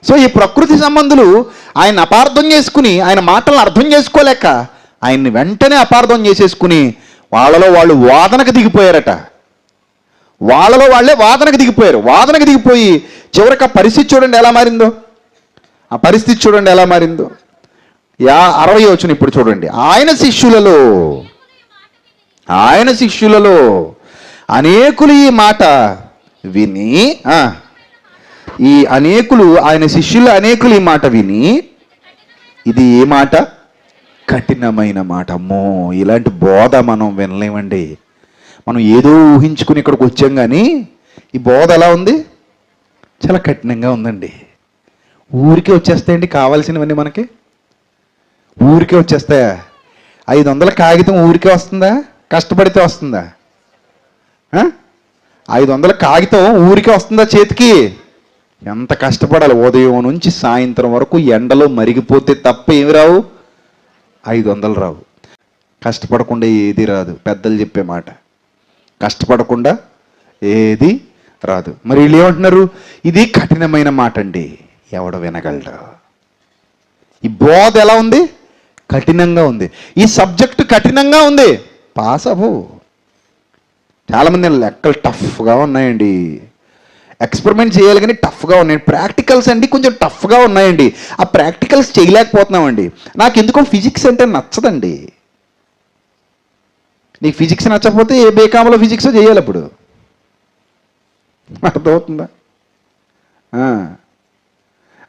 సో ఈ ప్రకృతి సంబంధులు ఆయన అపార్థం చేసుకుని, ఆయన మాటలను అర్థం చేసుకోలేక ఆయన్ని వెంటనే అపార్థం చేసేసుకుని వాళ్ళలో వాళ్ళు వాదనకు దిగిపోయారట. వాళ్ళలో వాళ్ళే వాదనకు దిగిపోయారు. వాదనకు దిగిపోయి చివరికి ఆ పరిస్థితి చూడండి ఎలా మారిందో. ఆ పరిస్థితి చూడండి ఎలా మారిందో. 60 వచనం ఇప్పుడు చూడండి. ఆయన శిష్యులలో అనేకులు ఈ మాట విని, ఆయన శిష్యులు అనేకులు ఈ మాట విని, ఇది ఏ మాట? కఠినమైన మాట. అమ్మో, ఇలాంటి బోధ మనం వినలేమండి. మనం ఏదో ఊహించుకుని ఇక్కడికి వచ్చాం, కానీ ఈ బోధ ఎలా ఉంది? చాలా కఠినంగా ఉందండి. ఊరికే వచ్చేస్తాయండి కావాల్సినవన్నీ మనకి. ఊరికే వచ్చేస్తాయా? 500 కాగితం ఊరికే వస్తుందా? కష్టపడితే వస్తుందా? 500 కాగితం ఊరికే వస్తుందా చేతికి? ఎంత కష్టపడాలి. ఉదయం నుంచి సాయంత్రం వరకు ఎండలో మరిగిపోతే తప్ప ఏమి రావు? 500 రావు. కష్టపడకుండా ఏది రాదు. పెద్దలు చెప్పే మాట, కష్టపడకుండా ఏది రాదు. మరి వీళ్ళు ఏమంటున్నారు? ఇది కఠినమైన మాట అండి, ఎవడు వినగలడు? ఈ బోధ ఎలా ఉంది? కఠినంగా ఉంది. ఈ సబ్జెక్టు కఠినంగా ఉంది. పాస్ అవ్వు. చాలామంది లెక్కలు టఫ్గా ఉన్నాయండి. ఎక్స్పెరిమెంట్ చేయాలి కానీ టఫ్గా ఉన్నాయండి. ప్రాక్టికల్స్ అండి కొంచెం టఫ్గా ఉన్నాయండి. ఆ ప్రాక్టికల్స్ చేయలేకపోతున్నామండి. నాకు ఎందుకో ఫిజిక్స్ అంటే నచ్చదండి. నీకు ఫిజిక్స్ నచ్చకపోతే ఏ బేకామలో ఫిజిక్స్ చేయాలి. అప్పుడు అర్థమవుతుందా?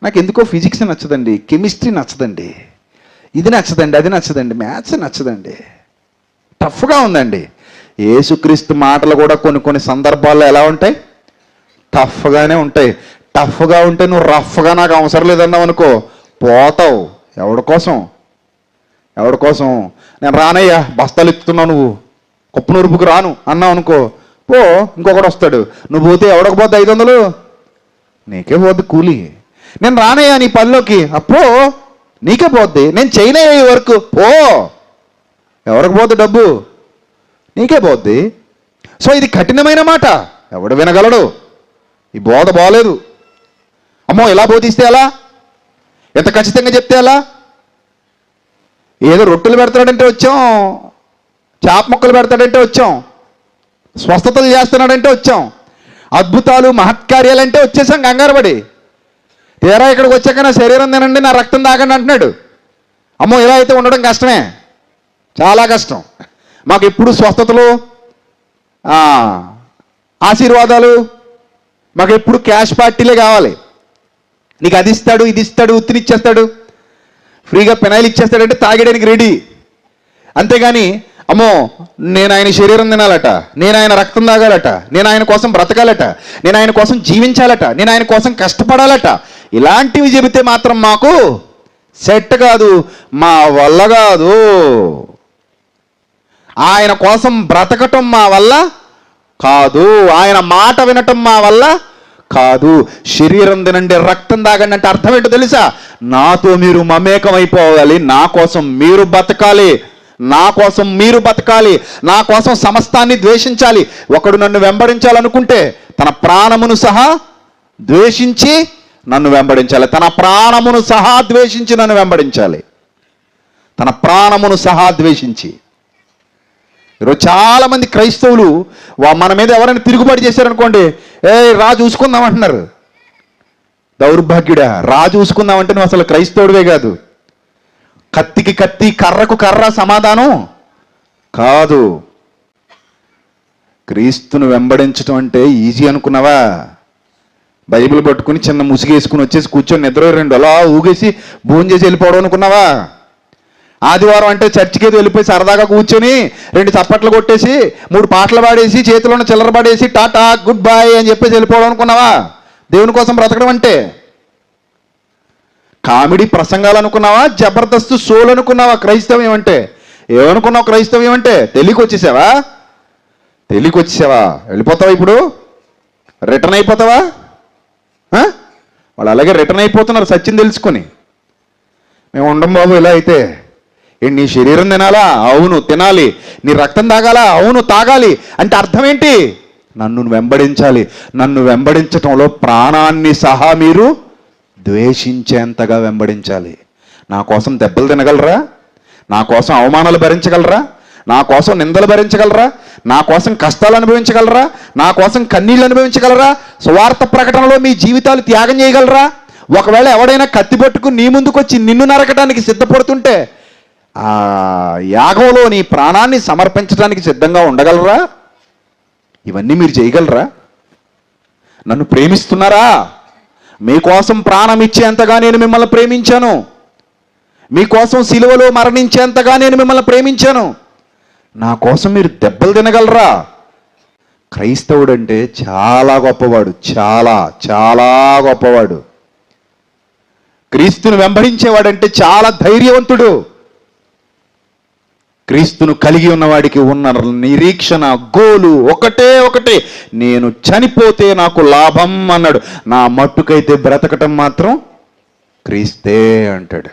నాకు ఎందుకో ఫిజిక్స్ నచ్చదండి, కెమిస్ట్రీ నచ్చదండి, ఇది నచ్చదండి, అది నచ్చదండి, మ్యాథ్స్ నచ్చదండి. టఫ్గా ఉందండి. యేసుక్రీస్తు మాటలు కూడా కొన్ని సందర్భాల్లో ఎలా ఉంటాయి? టఫ్గానే ఉంటాయి. టఫ్గా ఉంటే నువ్వు రఫ్గా నాకు అవసరం లేదన్నావు అనుకో, పోతావు. ఎవడి కోసం? నేను రానయ్యా, బస్తాలు ఎత్తుతున్నావు, నువ్వు కుప్పనూరుపుకు రాను అన్నావు అనుకో, పో, ఇంకొకటి వస్తాడు. నువ్వు పోతే ఎవడకు పోద్ది? 500 నీకే పోద్ది కూలి. నేను రానయ్యా నీ పనిలోకి, అప్పో నీకే పోద్ది. నేను చేయనయ్యా ఈ వర్క్, పో, ఎవరికి పోద్ది? డబ్బు నీకే పోద్ది. సో ఇది కఠినమైన మాట, ఎవడు వినగలడు? ఈ బోధ బాగలేదు. అమ్మో, ఎలా బోధిస్తే ఎలా? ఎంత ఖచ్చితంగా చెప్తే ఎలా? ఏదో రొట్టెలు పెడతాడంటే వచ్చాం, చేప ముక్కలు పెడతాడంటే వచ్చాం, స్వస్థతలు చేస్తున్నాడంటే వచ్చాం, అద్భుతాలు మహత్కార్యాలంటే వచ్చేసాం కంగారు పడి. తీరా ఇక్కడికి వచ్చాక నా శరీరం తినండి, నా రక్తం తాగండి అంటున్నాడు. అమ్మో, ఇలా అయితే ఉండడం కష్టమే, చాలా కష్టం. మాకు ఎప్పుడు స్వస్థతలు, ఆశీర్వాదాలు, మాకు ఎప్పుడు క్యాష్ పార్టీలే కావాలి. నీకు అది ఇస్తాడు, ఇది ఇస్తాడు, ఉత్తినిచ్చేస్తాడు, ఫ్రీగా పెనాయిల్ ఇచ్చేస్తాడంటే తాగడానికి రెడీ. అంతేగాని అమ్మో నేను ఆయన శరీరం తినాలట, నేను ఆయన రక్తం తాగాలట, నేను ఆయన కోసం బ్రతకాలట, నేను ఆయన కోసం జీవించాలట, నేను ఆయన కోసం కష్టపడాలట, ఇలాంటివి చెబితే మాత్రం మాకు సెట్ కాదు, మా వల్ల కాదు. ఆయన కోసం బ్రతకటం మా వల్ల కాదు, ఆయన మాట వినటం మా వల్ల కాదు. శరీరం తినండి, రక్తం తాగండి అంటే అర్థం ఏంటో తెలుసా? నాతో మీరు మమేకమైపోవాలి, నా కోసం మీరు బతకాలి, నా కోసం మీరు బతకాలి, నా కోసం సమస్తాన్ని ద్వేషించాలి. ఒకడు నన్ను వెంబడించాలనుకుంటే తన ప్రాణమును సహా ద్వేషించి నన్ను వెంబడించాలి. తన ప్రాణమును సహా ద్వేషించి నన్ను వెంబడించాలి. తన ప్రాణమును సహా ద్వేషించి. ఈరోజు చాలామంది క్రైస్తవులు మన మీద ఎవరైనా తిరుగుబాటు చేశారనుకోండి, రా చూసుకుందాం అంటున్నారు. దౌర్భాగ్యుడా, రా చూసుకుందామంటే నువ్వు అసలు క్రైస్తవుడివే కాదు. కత్తికి కత్తి, కర్రకు కర్ర సమాధానం కాదు. క్రీస్తును వెంబడించడం అంటే ఈజీ అనుకున్నావా? బైబిల్ పట్టుకుని చిన్న ముసుగేసుకుని వచ్చేసి కూర్చొని నిద్ర 2 అలా ఊగేసి భోజనం చేసి వెళ్ళిపోవడం అనుకున్నావా? ఆదివారం అంటే చర్చికి ఏదో వెళ్ళిపోయి సరదాగా కూర్చొని 2 చప్పట్లు కొట్టేసి 3 పాటలు పాడేసి చేతిలో ఉన్న చిల్లర పాడేసి టాటా గుడ్ బై అని చెప్పేసి వెళ్ళిపోవడం అనుకున్నావా? దేవుని కోసం బ్రతకడం అంటే కామెడీ ప్రసంగాలు అనుకున్నావా, జబర్దస్త్ షోలు అనుకున్నావా క్రైస్తవ్యం అంటే? ఏమనుకున్నావు క్రైస్తవ్యం అంటే? తెలియకొచ్చేసావా? వెళ్ళిపోతావా? ఇప్పుడు రిటర్న్ అయిపోతావా? వాళ్ళు అలాగే రిటర్న్ అయిపోతున్నారు సత్యం తెలుసుకొని. మేము ఉండం బాబు ఇలా అయితే. నీ శరీరం తినాలా? అవును తినాలి. నీ రక్తం తాగాలా? అవును తాగాలి. అంటే అర్థం ఏంటి? నన్ను వెంబడించాలి. నన్ను వెంబడించటంలో ప్రాణాన్ని సహా మీరు ద్వేషించేంతగా వెంబడించాలి. నా కోసం దెబ్బలు తినగలరా? నా కోసం అవమానాలు భరించగలరా? నా కోసం నిందలు భరించగలరా? నా కోసం కష్టాలు అనుభవించగలరా? నా కోసం కన్నీళ్ళు అనుభవించగలరా? సువార్త ప్రకటనలో మీ జీవితాలు త్యాగం చేయగలరా? ఒకవేళ ఎవడైనా కత్తి పట్టుకుని నీ ముందుకు వచ్చి నిన్ను నరకడానికి సిద్ధపడుతుంటే ఆ యాగంలో నీ ప్రాణాన్ని సమర్పించడానికి సిద్ధంగా ఉండగలరా? ఇవన్నీ మీరు చేయగలరా? నన్ను ప్రేమిస్తున్నారా? మీకోసం ప్రాణం ఇచ్చేంతగా నేను మిమ్మల్ని ప్రేమించాను. మీకోసం సిలువలో మరణించేంతగా నేను మిమ్మల్ని ప్రేమించాను. నా కోసం మీరు దెబ్బలు తినగలరా? క్రైస్తవుడు అంటే చాలా గొప్పవాడు, చాలా చాలా గొప్పవాడు. క్రీస్తును వెంబడించేవాడంటే చాలా ధైర్యవంతుడు. క్రీస్తును కలిగి ఉన్నవాడికి ఉన్న నిరీక్షణ గోలు ఒకటే, నేను చనిపోతే నాకు లాభం అన్నాడు. నా మట్టుకైతే బ్రతకటం మాత్రం క్రీస్తే అంటాడు.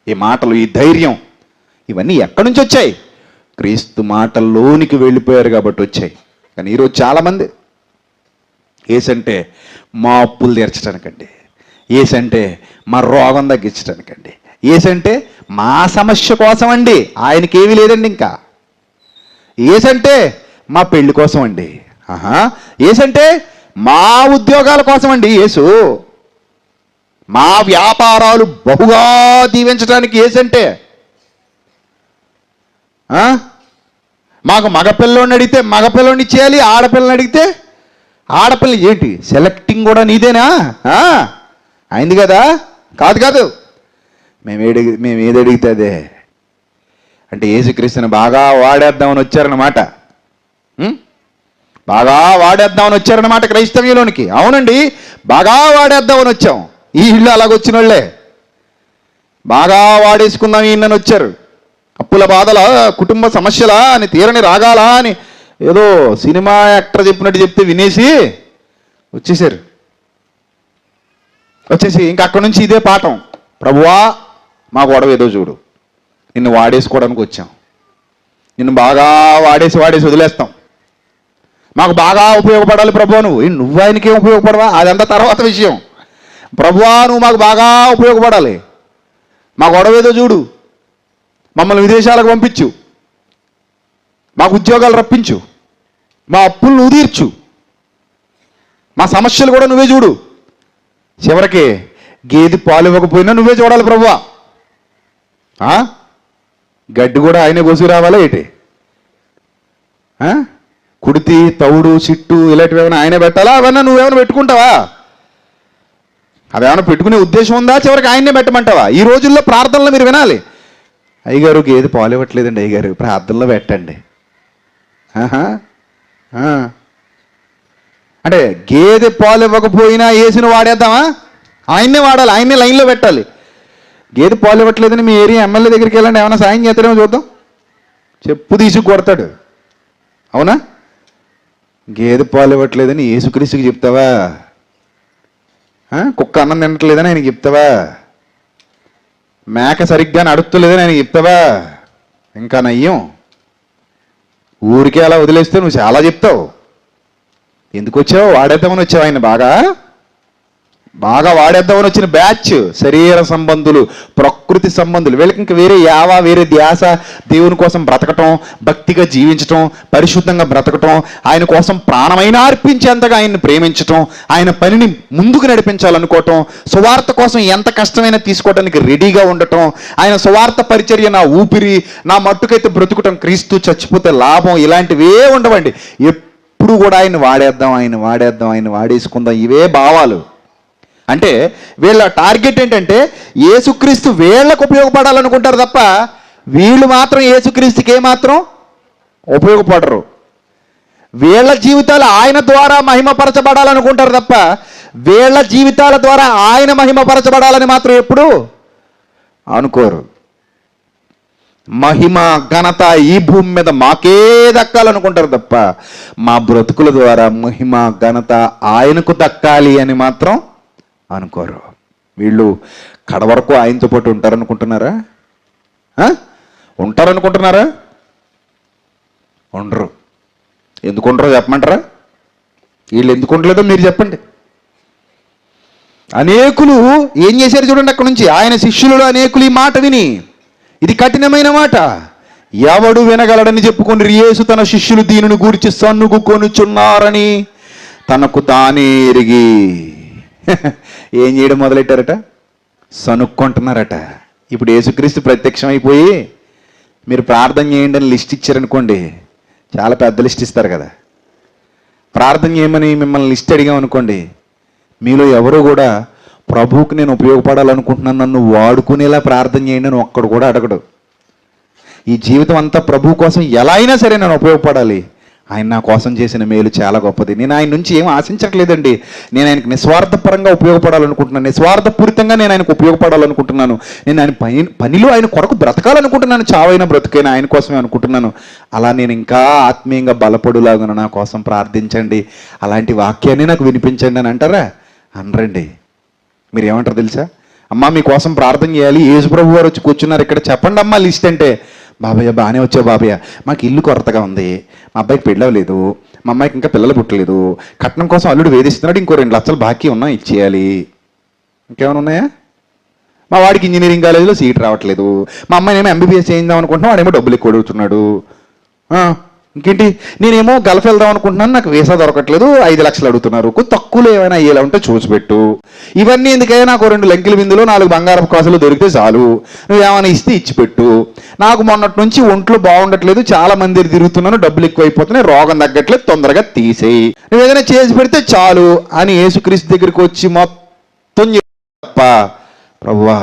ఈ మాటలు, ఈ ధైర్యం, ఇవన్నీ ఎక్కడి నుంచి వచ్చాయి? క్రీస్తు మాటల్లోనికి వెళ్ళిపోయారు కాబట్టి వచ్చాయి. కానీ ఈరోజు చాలామంది ఏసంటే మా అప్పులు తీర్చడానికండి, ఏసంటే మా రోగం తగ్గించడానికండి, ఏసంటే మా సమస్య కోసం అండి, ఆయనకి ఏమీ లేదండి. ఇంకా ఏసంటే మా పెళ్లి కోసం అండి, ఏసంటే మా ఉద్యోగాల కోసం అండి, యేసు మా వ్యాపారాలు బహుగా దీవించడానికి ఏసంటే. మాకు మగపిల్లోని అడిగితే మగపిల్లోని ఇచ్చేయాలి, ఆడపిల్లని అడిగితే ఆడపిల్ల. ఏంటి సెలెక్టింగ్ కూడా నీదేనా? అయింది కదా? కాదు, మేము ఏది అడిగితే అదే. అంటే యేసుక్రీస్తుని బాగా వాడేద్దామని వచ్చారన్నమాట. బాగా వాడేద్దామని వచ్చారన్నమాట క్రైస్తవ్యంలోనికి. అవునండి, బాగా వాడేద్దామని వచ్చాం. ఈ ఇళ్ళు అలాగొచ్చిన వాళ్ళే. బాగా వాడేసుకుందాం ఈయనని వచ్చారు. అప్పుల బాధలా, కుటుంబ సమస్యలా అని, తీరని రాగాలా అని ఏదో సినిమా యాక్టర్ చెప్పినట్టు చెప్తే వినేసి వచ్చేసారు. ఇంకా అక్కడి నుంచి ఇదే పాఠం. ప్రభువా మా గొడవ ఏదో చూడు, నిన్ను వాడేసుకోవడానికి వచ్చాం, నిన్ను బాగా వాడేసి వదిలేస్తాం, మాకు బాగా ఉపయోగపడాలి ప్రభువా. నువ్వు ఆయనకేం ఉపయోగపడవా? అదంతా తర్వాత విషయం. ప్రభువా నువ్వు మాకు బాగా ఉపయోగపడాలి, మా గొడవ ఏదో చూడు, మమ్మల్ని విదేశాలకు పంపించు, మాకు ఉద్యోగాలు రప్పించు, మా అప్పులు నువ్వు తీర్చు, మా సమస్యలు కూడా నువ్వే చూడు, చివరికి గేదె పాలు ఇవ్వకపోయినా నువ్వే చూడాలి ప్రభువా. గడ్డి కూడా ఆయనే కోసి రావాలా ఏంటి? కుడితి, తౌడు, చిట్టు ఇలాంటివి ఏమైనా ఆయనే పెట్టాలా? అవన్నా నువ్వేమైనా పెట్టుకుంటావా? అవేమైనా పెట్టుకునే ఉద్దేశం ఉందా? చివరికి ఆయన్నే పెట్టమంటావా? ఈ రోజుల్లో ప్రార్థనలో మీరు వినాలి, అయ్యగారు గేదె పాలు ఇవ్వట్లేదండి, అయ్యగారు ప్రార్థనలో పెట్టండి. అంటే గేదె పాలు ఇవ్వకపోయినా యేసుని వాడేద్దామా? ఆయన్నే వాడాలి, ఆయన్నే లైన్లో పెట్టాలి. గేదె పాలు ఇవ్వట్లేదని మీ ఏరియా ఎమ్మెల్యే దగ్గరికి వెళ్ళండి, ఏమైనా సాయం చేస్తాడేమో చూద్దాం. చెప్పు తీసి కొడతాడు. అవునా? గేదె పాలు ఇవ్వట్లేదని యేసుక్రీస్తుకి చెప్తావా? కుక్క అన్నం తినట్లేదని ఆయనకి చెప్తావా? మేక సరిగ్గా నడుపుతలేదని ఆయనకి చెప్తావా? ఇంకా నయ్యం, ఊరికే అలా వదిలేస్తే నువ్వు చాలా చెప్తావు. ఎందుకు వచ్చావు? వాడేద్దామని వచ్చావు. ఆయన బాగా వాడేద్దామని వచ్చిన బ్యాచ్ శరీర సంబంధులు, ప్రకృతి సంబంధులు. వీళ్ళకి ఇంక వేరే ధ్యాస దేవుని కోసం బ్రతకటం, భక్తిగా జీవించటం, పరిశుద్ధంగా బ్రతకటం, ఆయన కోసం ప్రాణమైనా అర్పించేంతగా ఆయన్ని ప్రేమించటం, ఆయన పనిని ముందుకు నడిపించాలనుకోవటం, సువార్త కోసం ఎంత కష్టమైనా తీసుకోవడానికి రెడీగా ఉండటం, ఆయన సువార్త పరిచర్య నా ఊపిరి, నా మట్టుకైతే బ్రతుకుటం, క్రీస్తు చచ్చిపోతే లాభం, ఇలాంటివే ఉండవండి. ఎప్పుడు కూడా ఆయన వాడేసుకుందాం, ఇవే భావాలు. అంటే వీళ్ళ టార్గెట్ ఏంటంటే యేసుక్రీస్తు వీళ్ళకు ఉపయోగపడాలనుకుంటారు తప్ప వీళ్ళు మాత్రం యేసుక్రీస్తుకి ఏమాత్రం ఉపయోగపడరు. వీళ్ళ జీవితాలు ఆయన ద్వారా మహిమపరచబడాలనుకుంటారు తప్ప వీళ్ళ జీవితాల ద్వారా ఆయన మహిమపరచబడాలని మాత్రం ఎప్పుడు అనుకోరు. మహిమ ఘనత ఈ భూమి మీద మాకే దక్కాలనుకుంటారు తప్ప మా బ్రతుకుల ద్వారా మహిమ ఘనత ఆయనకు దక్కాలి అని మాత్రం అనుకోరు. వీళ్ళు కడవరకు ఆయనతో పాటు ఉంటారనుకుంటున్నారా? ఉంటారనుకుంటున్నారా? ఉండరు. ఎందుకు ఉండరో చెప్పమంటారా? వీళ్ళు ఎందుకు ఉండలేదో మీరు చెప్పండి. అనేకులు ఏం చేశారు చూడండి, అక్కడ నుంచి ఆయన శిష్యులలో అనేకులు ఈ మాట విని, ఇది కఠినమైన మాట, ఎవడు వినగలడని చెప్పుకొని యేసు తన శిష్యులు దీనిని గూర్చి సన్నుగుకొనుచున్నారని తనకు తానే ఎరిగి ఏం చేయడం మొదలెట్టారట? సనుక్కుంటున్నారట. ఇప్పుడు యేసుక్రీస్తు ప్రత్యక్షం అయిపోయి మీరు ప్రార్థన చేయండి అని లిస్ట్ ఇచ్చారనుకోండి, చాలా పెద్ద లిస్ట్ ఇస్తారు కదా. ప్రార్థన చేయమని మిమ్మల్ని లిస్ట్ అడిగామనుకోండి, మీలో ఎవరు కూడా ప్రభువుకు నేను ఉపయోగపడాలనుకుంటున్నాను, నన్ను వాడుకునేలా ప్రార్థన చేయండి అని ఒక్కడు కూడా అడగడు. ఈ జీవితం అంతా ప్రభువు కోసం ఎలా అయినా సరే నేను ఉపయోగపడాలి, ఆయన నా కోసం చేసిన మేలు చాలా గొప్పది, నేను ఆయన నుంచి ఏం ఆశించట్లేదండి, నేను ఆయనకు నిస్వార్థపరంగా ఉపయోగపడాలనుకుంటున్నాను, నిస్వార్థపూరితంగా నేను ఆయనకు ఉపయోగపడాలనుకుంటున్నాను, నేను ఆయన పనిలో ఆయన కొరకు బ్రతకాలనుకుంటున్నాను, చావైన బ్రతుకైనా ఆయన కోసమే అనుకుంటున్నాను. అలా నేను ఇంకా ఆత్మీయంగా బలపడులాగా నా కోసం ప్రార్థించండి, అలాంటి వాక్యాన్ని నాకు వినిపించండి అని అంటారా? అనరండి. మీరు ఏమంటారు తెలుసా? అమ్మా మీకోసం ప్రార్థన చేయాలి, యేసు ప్రభు వారు వచ్చి కూర్చున్నారు ఇక్కడ, చెప్పండి అమ్మా లిస్ట్ అంటే, బాబయ్య బాగానే వచ్చావు బాబయ్య, మాకు ఇల్లు కొరతగా ఉంది, మా అబ్బాయికి పెళ్ళవలేదు, మా అమ్మాయికి ఇంకా పిల్లలు పుట్టలేదు, కట్నం కోసం అల్లుడు వేధిస్తున్నాడు, ఇంకో 2 లక్షలు బాకీ ఉన్నా ఇచ్చేయాలి, ఇంకేమైనా ఉన్నాయా? మా వాడికి ఇంజనీరింగ్ కాలేజీలో సీట్ రావట్లేదు, మా అమ్మాయినేమో ఎంబీబీఎస్ చేయిందాం అనుకుంటున్నాం, వాడేమో డబ్బులు ఎక్కువ అడుగుతున్నాడు, ఇంకేంటి నేనేమో గల్ఫ్ వెళ్దాం అనుకుంటున్నాను, నాకు వీసా దొరకట్లేదు, 5 లక్షలు అడుగుతున్నారు, తక్కువలో ఏమైనా అయ్యేలా ఉంటే చూసిపెట్టు, ఇవన్నీ ఎందుకైనా నాకు 2 లెంకిల బిందులు 4 బంగారపు కాసులు దొరికితే చాలు, నువ్వేమైనా ఇస్తే ఇచ్చిపెట్టు, నాకు మొన్నటి నుంచి ఒంట్లో బాగుండట్లేదు, చాలా మంది తిరుగుతున్నాను, డబ్బులు ఎక్కువైపోతున్నాయి, రోగం తగ్గట్లేదు, తొందరగా తీసేయి, నువ్వు ఏదైనా చేసి పెడితే చాలు అని యేసుక్రీస్తు దగ్గరికి వచ్చి మొత్తం తప్ప, ప్రభువా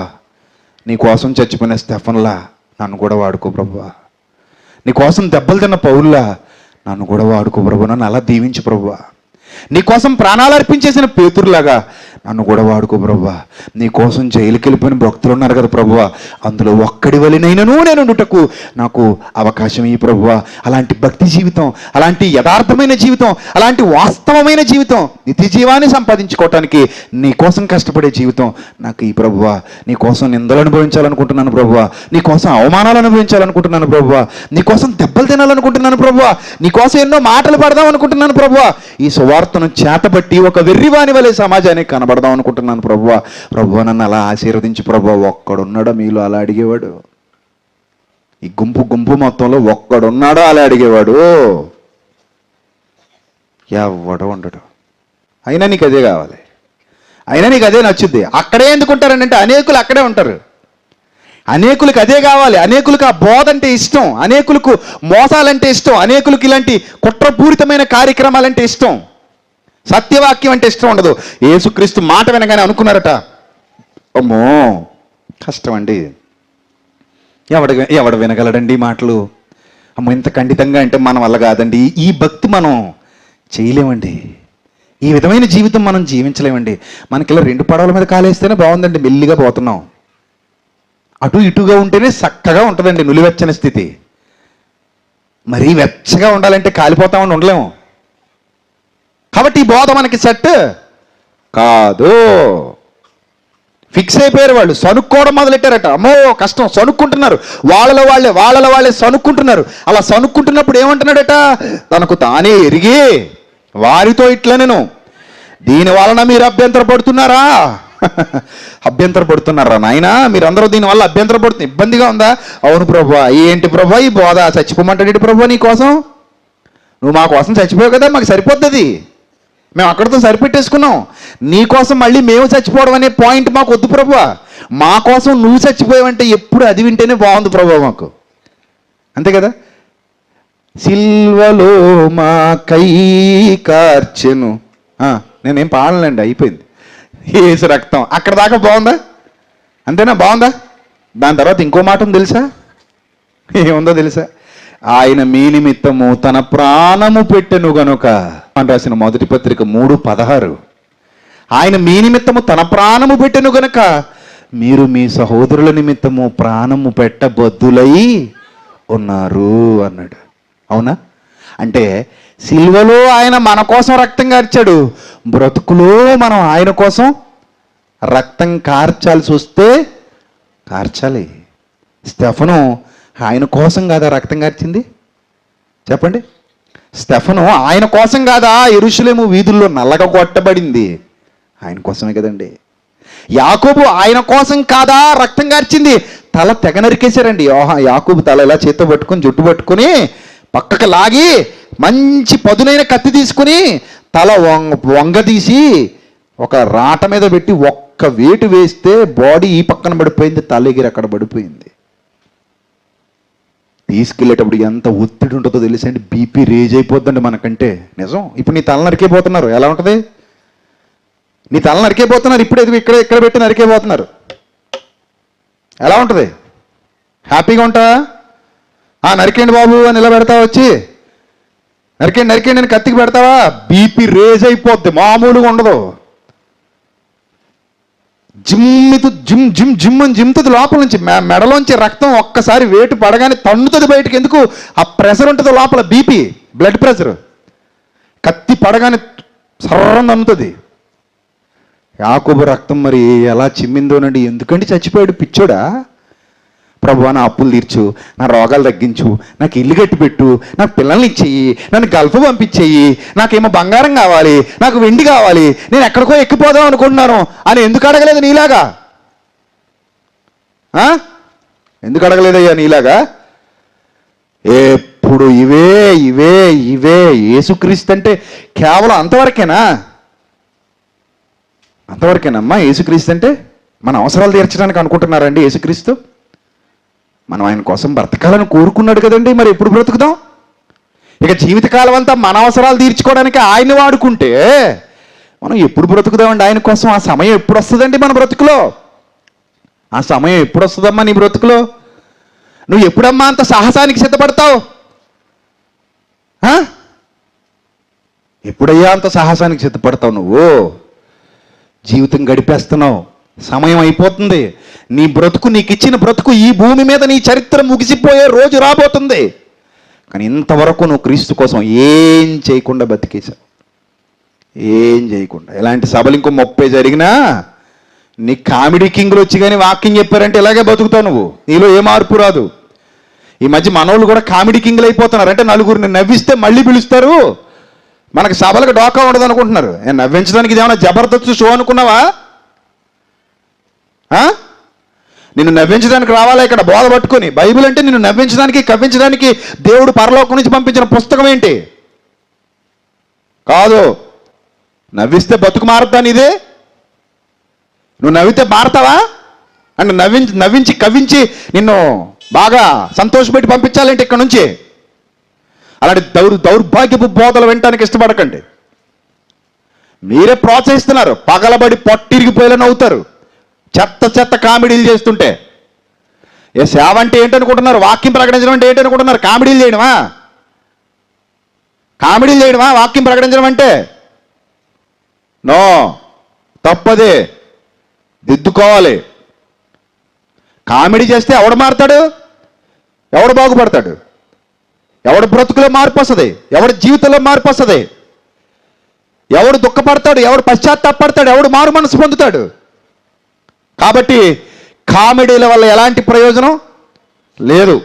నీ కోసం చచ్చిపోయిన స్టెఫన్లా నన్ను కూడా వాడుకో ప్రభువా, నీ కోసం దెబ్బలు తిన్న పౌల్లా నన్ను కూడా వాడుకో ప్రభువా, నన్ను అలా దీవించు ప్రభువా, నీ కోసం ప్రాణాలు అర్పించేసిన పేతురులాగా నన్ను కూడా వాడుకో ప్రభువా, నీ కోసం జైలుకి వెళ్ళిపోయిన భక్తులు ఉన్నారు కదా ప్రభువా, అందులో ఒక్కడి వలెనైనను నేను ఉండుటకు నాకు అవకాశం ఈ ప్రభువా, అలాంటి భక్తి జీవితం, అలాంటి యథార్థమైన జీవితం, అలాంటి వాస్తవమైన జీవితం, నిత్య జీవాన్ని సంపాదించుకోవటానికి నీ కోసం కష్టపడే జీవితం నాకు ఈ ప్రభువా, నీ కోసం నిందలు అనుభవించాలనుకుంటున్నాను ప్రభువా, నీ కోసం అవమానాలు అనుభవించాలనుకుంటున్నాను ప్రభువా, నీ కోసం దెబ్బలు తినాలనుకుంటున్నాను ప్రభువా, నీ కోసం ఎన్నో మాటలు పడదాం అనుకుంటున్నాను ప్రభువా, ఈ సువార్తను చేతబట్టి ఒక వెర్రివాని వలె సమాజానికి కనబడదాం అనుకుంటున్నాను ప్రభువా, ప్రభువా నన్ను అలా ఆశీర్వదించి ప్రభువా. ఒక్కడున్నాడో మీలో అలా అడిగేవాడు? ఈ గుంపు మొత్తంలో ఒక్కడున్నాడో అలా అడిగేవాడు? ఎవడో ఉండడు. అయినా నీకు అదే కావాలి, అయినా నీకు అదే నచ్చుద్ది. అక్కడే ఎందుకుంటారంటే అనేకులు అక్కడే ఉంటారు, అనేకులకు అదే కావాలి, అనేకులకు ఆ బోధ అంటే ఇష్టం, అనేకులకు మోసాలంటే ఇష్టం, అనేకులకు ఇలాంటి కుట్రపూరితమైన కార్యక్రమాలంటే ఇష్టం, సత్యవాక్యం అంటే ఇష్టం ఉండదు. యేసుక్రీస్తు మాట వినగానే అనుకున్నారట, అమ్మో కష్టం అండి, ఎవడు వినగలడండి మాటలు, అమ్మో ఇంత ఖండితంగా అంటే మన వల్ల కాదండి, ఈ భక్తి మనం చేయలేమండి, ఈ విధమైన జీవితం మనం జీవించలేమండి, మనకి ఇలా 2 పడవల మీద కాలేస్తేనే బాగుందండి, మెల్లిగా పోతున్నాం, అటు ఇటుగా ఉంటేనే చక్కగా ఉంటుందండి నులివెచ్చని స్థితి, మరీ వెచ్చగా ఉండాలంటే కాలిపోతామని ఉండలేము. కాబట్టి ఈ బోధ మనకి సెట్ కాదు. ఫిక్స్ అయిపోయారు వాళ్ళు, సనుక్కోవడం మొదలెట్టారట. అమ్మో కష్టం, సనుక్కుంటున్నారు, వాళ్ళలో వాళ్ళే సనుక్కుంటున్నారు. అలా సనుక్కుంటున్నప్పుడు ఏమంటున్నాడట, తనకు తానే ఎరిగి వారితో ఇట్లా నేను, దీని వలన మీరు అభ్యంతరపడుతున్నారా? అభ్యంతరపడుతున్నారా నాయనా మీరందరూ దీనివల్ల అభ్యంతరపడుతున్నారు, ఇబ్బందిగా ఉందా? అవును ప్రభువా. ఏంటి ప్రభువా ఈ బోధ, చచ్చిపోమంటాడు ప్రభువా, నీ కోసం, నువ్వు మా కోసం చచ్చిపోయావు కదా, మాకు సరిపోతుంది, మేము అక్కడితో సరిపెట్టేసుకున్నాం, నీ కోసం మళ్ళీ మేము చచ్చిపోవడం అనే పాయింట్ మాకు వద్దు ప్రభువా, మా కోసం నువ్వు చచ్చిపోయావంటే ఎప్పుడు అది వింటేనే బాగుంది ప్రభువా మాకు, అంతే కదా. సిల్వలో మా కై కార్చెను, నేనేం పాడలేండి, అయిపోయింది, యేసు రక్తం, అక్కడ దాకా బాగుందా? అంతేనా? బాగుందా? దాని తర్వాత ఇంకో మాట ఉంది తెలుసా, ఏముందో తెలుసా? ఆయన మీ నిమిత్తము తన ప్రాణము పెట్టెను గనుక అని రాసిన మొదటి పత్రిక 3:16. ఆయన మీ నిమిత్తము తన ప్రాణము పెట్టెను గనుక మీరు మీ సహోదరుల నిమిత్తము ప్రాణము పెట్టబద్దులై ఉన్నారు అన్నాడు. అవునా? అంటే సిలువలో ఆయన మన కోసం రక్తం కార్చాడు, బ్రతుకులో మనం ఆయన కోసం రక్తం కార్చాల్సి వస్తే కార్చాలి. స్టెఫను ఆయన కోసం కాదా రక్తం కార్చింది? చెప్పండి. స్టెఫను ఆయన కోసం కాదా యెరూషలేము వీధుల్లో నల్లగా కొట్టబడింది? ఆయన కోసమే కదండి. యాకోబు ఆయన కోసం కాదా రక్తం కార్చింది? తల తెగ నరికేశారండి. యాకోబు తల ఇలా చేత్తో పట్టుకుని జుట్టు పట్టుకుని పక్కకు లాగి మంచి పదునైన కత్తి తీసుకుని తల వంగదీసి ఒక రాట మీద పెట్టి ఒక్క వేటు వేస్తే బాడీ ఈ పక్కన పడిపోయింది, తల ఎగిరి అక్కడ పడిపోయింది. తీసుకెళ్ళేటప్పుడు ఎంత ఒత్తిడి ఉంటుందో తెలుసండి. బీపీ రేజ్ అయిపోద్దండి మనకంటే. నిజం. ఇప్పుడు నీ తల నరికేపోతున్నారు, ఎలా ఉంటుంది? నీ తల నరికేపోతున్నారు, ఇప్పుడు ఇక్కడ పెట్టి నరికేపోతున్నారు, ఎలా ఉంటుంది? హ్యాపీగా ఉంటావా? నరికేండి బాబు అని ఇలా పెడతావా? వచ్చి నరికేండి నేను కత్తికి పెడతావా? బీపీ రేజ్ అయిపోద్ది, మామూలుగా ఉండదు. జిమ్ముతుంది లోపల నుంచి, మెడలోంచి రక్తం ఒక్కసారి వేటు పడగానే తన్నుతుంది బయటకు. ఎందుకు? ఆ ప్రెషర్ ఉంటుంది లోపల, బీపీ, బ్లడ్ ప్రెషర్. కత్తి పడగానే సర్రం తన్నుతుంది. యాకోబు రక్తం మరి ఎలా చిమ్మిందోనండి. ఎందుకంటే చచ్చిపోయాడు, పిచ్చోడా? ప్రభువా నా అప్పులు తీర్చు, నా రోగాలు తగ్గించు, నాకు ఇల్లు కట్టి పెట్టు, నాకు పిల్లల్ని ఇచ్చేయి, నన్ను గల్ఫ్ పంపించేయి, నాకేమో బంగారం కావాలి, నాకు వెండి కావాలి, నేను ఎక్కడికో ఎక్కిపోదాం అనుకుంటున్నాను అని ఎందుకు అడగలేదు నీలాగా? ఎందుకు అడగలేదయ్యా నీలాగా? ఎప్పుడు ఇవే ఇవే ఇవే. యేసుక్రీస్తు అంటే కేవలం అంతవరకేనమ్మా. యేసుక్రీస్తు అంటే మన అవసరాలు తీర్చడానికి అనుకుంటున్నారండి యేసుక్రీస్తు? మనం ఆయన కోసం బ్రతకాలని కోరుకున్నాడు కదండి. మరి ఎప్పుడు బ్రతుకుదాం? ఇక జీవితకాలం అంతా మన అవసరాలు తీర్చుకోవడానికి ఆయన్ని వాడుకుంటే మనం ఎప్పుడు బ్రతుకుదామండి ఆయన కోసం? ఆ సమయం ఎప్పుడు వస్తుందండి మన బ్రతుకులో? ఆ సమయం ఎప్పుడు వస్తుందమ్మా నీ బ్రతుకులో? నువ్వు ఎప్పుడమ్మా అంత సాహసానికి సిద్ధపడతావు? ఎప్పుడయ్యా అంత సాహసానికి సిద్ధపడతావు నువ్వు? జీవితం గడిపేస్తున్నావు, సమయం అయిపోతుంది. నీ బ్రతుకు, నీకు ఇచ్చిన బ్రతుకు, ఈ భూమి మీద నీ చరిత్ర ముగిసిపోయే రోజు రాబోతుంది. కానీ ఇంతవరకు నువ్వు క్రీస్తు కోసం ఏం చేయకుండా బతికేశావు, ఏం చేయకుండా. ఇలాంటి సభలు ఇంకో 30 జరిగినా నీ కామెడీ కింగ్లు వచ్చి కానీ వాక్యం చెప్పారంటే ఇలాగే బతుకుతావు నువ్వు. నీలో ఏ మార్పు రాదు. ఈ మధ్య మనోళ్ళు కూడా కామెడీ కింగ్లు అయిపోతున్నారు. అంటే నలుగురిని నవ్విస్తే మళ్ళీ పిలుస్తారు, మనకు సభలకు డోకా ఉండదు అనుకుంటున్నారు. నవ్వించడానికి ఇదేమన్నా జబర్దస్త్ షో అనుకున్నావా? నిన్ను నవ్వించడానికి రావాలా ఇక్కడ బోధ పట్టుకొని? బైబిల్ అంటే నిన్ను నవ్వించడానికి, కవ్వించడానికి దేవుడు పరలోకం నుంచి పంపించిన పుస్తకం ఏంటి? కాదు. నవ్విస్తే బతుకు మారుతా నీదే? నువ్వు నవ్వితే మారతావా? అంటే నవ్వించి కవ్వించి నిన్ను బాగా సంతోషపెట్టి పంపించాలంటే ఇక్కడ నుంచి అలాంటి దౌర్భాగ్యపు బోధలు వినటానికి ఇష్టపడకండి. మీరే ప్రోత్సహిస్తున్నారు. పగలబడి పొట్టిరిగిపోయేలా నవ్వుతారు చెత్త కామెడీలు చేస్తుంటే. సేవ అంటే ఏంటనుకుంటున్నారు? వాక్యం ప్రకటించడం అంటే ఏంటనుకుంటున్నారు? కామెడీలు చేయడమా వాక్యం ప్రకటించడం అంటే? నో, తప్పదే, దిద్దుకోవాలి. కామెడీ చేస్తే ఎవడు మారుతాడు? ఎవడు బాగుపడతాడు? ఎవడు బ్రతుకులో మార్పు వస్తుంది? ఎవడి జీవితంలో మార్పు వస్తుంది? ఎవడు దుఃఖపడతాడు? ఎవడు పశ్చాత్తాపడతాడు? ఎవడు మారు మనసు పొందుతాడు? కాబట్టి కామెడీల వల్ల ఎలాంటి ప్రయోజనం లేదు.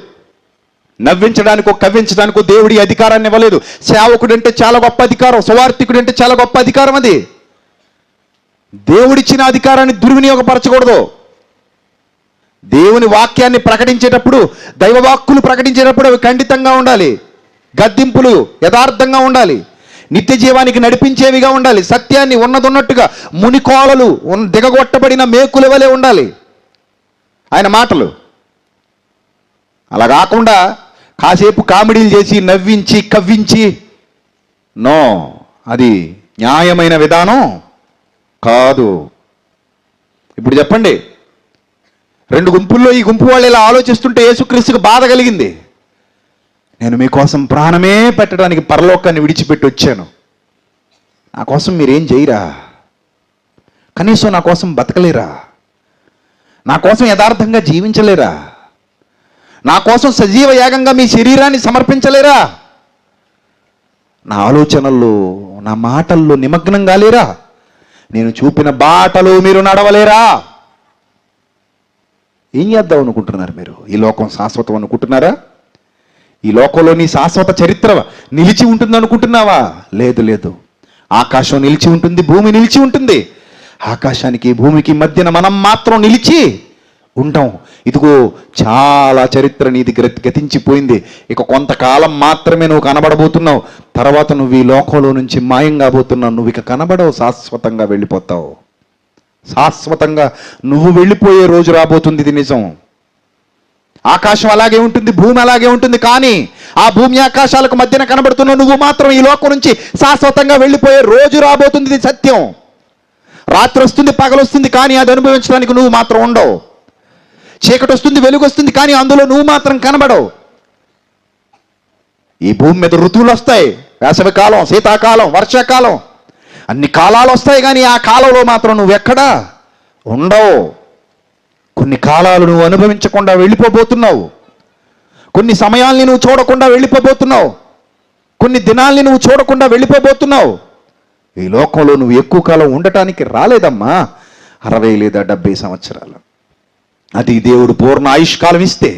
నవ్వించడానికో కవ్వించడానికో దేవుడి అధికారాన్ని ఇవ్వలేదు. సేవకుడు అంటే చాలా గొప్ప అధికారం, సువార్థికుడు అంటే చాలా గొప్ప అధికారం. అది దేవుడిచ్చిన అధికారాన్ని దుర్వినియోగపరచకూడదు. దేవుని వాక్యాన్ని ప్రకటించేటప్పుడు, దైవవాక్కులు ప్రకటించేటప్పుడు అవి ఖండితంగా ఉండాలి, గద్దింపులు యథార్థంగా ఉండాలి, నిత్య జీవానికి నడిపించేవిగా ఉండాలి, సత్యాన్ని ఉన్నదన్నట్టుగా మునికోలలు దిగగొట్టబడిన మేకుల వలె ఉండాలి ఆయన మాటలు. అలా కాకుండా కాసేపు కామెడీలు చేసి నవ్వించి కవ్వించి, నో, అది న్యాయమైన విధానం కాదు. ఇప్పుడు చెప్పండి, 2 గుంపుల్లో ఈ గుంపు వాళ్ళు ఇలా ఆలోచిస్తుంటే యేసుక్రీస్తుకు బాధ కలిగింది. నేను మీకోసం ప్రాణమే పెట్టడానికి పరలోకాన్ని విడిచిపెట్టి వచ్చాను. నా కోసం మీరేం చేయరా? కనీసం నా కోసం బతకలేరా? నా కోసం యథార్థంగా జీవించలేరా? నా కోసం సజీవ యాగంగా మీ శరీరాన్ని సమర్పించలేరా? నా ఆలోచనల్లో, నా మాటల్లో నిమగ్నం కాలేరా? నేను చూపిన బాటలు మీరు నడవలేరా? ఏం చేద్దాం అనుకుంటున్నారు మీరు? ఈ లోకం శాశ్వతం అనుకుంటున్నారా? ఈ లోకంలో నీ శాశ్వత చరిత్ర నిలిచి ఉంటుంది అనుకుంటున్నావా? లేదు లేదు. ఆకాశం నిలిచి ఉంటుంది, భూమి నిలిచి ఉంటుంది. ఆకాశానికి భూమికి మధ్యన మనం మాత్రం నిలిచి ఉంటాం. ఇదిగో చాలా చరిత్ర నీది గతించిపోయింది. ఇక కొంతకాలం మాత్రమే నువ్వు కనబడబోతున్నావు. తర్వాత నువ్వు ఈ లోకంలో నుంచి మాయం కాబోతున్నావు. నువ్వు ఇక కనబడవు, శాశ్వతంగా వెళ్ళిపోతావు. శాశ్వతంగా నువ్వు వెళ్ళిపోయే రోజు రాబోతుంది. ఇది నిజం. ఆకాశం అలాగే ఉంటుంది, భూమి అలాగే ఉంటుంది. కానీ ఆ భూమి ఆకాశాలకు మధ్యన కనబడుతున్న నువ్వు మాత్రం ఈ లోకం నుంచి శాశ్వతంగా వెళ్ళిపోయే రోజు రాబోతుంది. ఇది సత్యం. రాత్రి వస్తుంది, పగలు వస్తుంది, కానీ అది అనుభవించడానికి నువ్వు మాత్రం ఉండవు. చీకటి వస్తుంది, వెలుగు వస్తుంది, కానీ అందులో నువ్వు మాత్రం కనబడవు. ఈ భూమి మీద ఋతువులు వస్తాయి. వేసవి కాలం, శీతాకాలం, వర్షాకాలం, అన్ని కాలాలు వస్తాయి. కానీ ఆ కాలంలో మాత్రం నువ్వెక్కడా ఉండవు. కొన్ని కాలాలు నువ్వు అనుభవించకుండా వెళ్ళిపోబోతున్నావు. కొన్ని సమయాల్ని నువ్వు చూడకుండా వెళ్ళిపోబోతున్నావు. కొన్ని దినాల్ని నువ్వు చూడకుండా వెళ్ళిపోబోతున్నావు. ఈ లోకంలో నువ్వు ఎక్కువ కాలం ఉండటానికి రాలేదమ్మా. 60 లేదా 70 సంవత్సరాలు. అది దేవుడు పూర్ణ ఆయుష్కాలం ఇస్తే,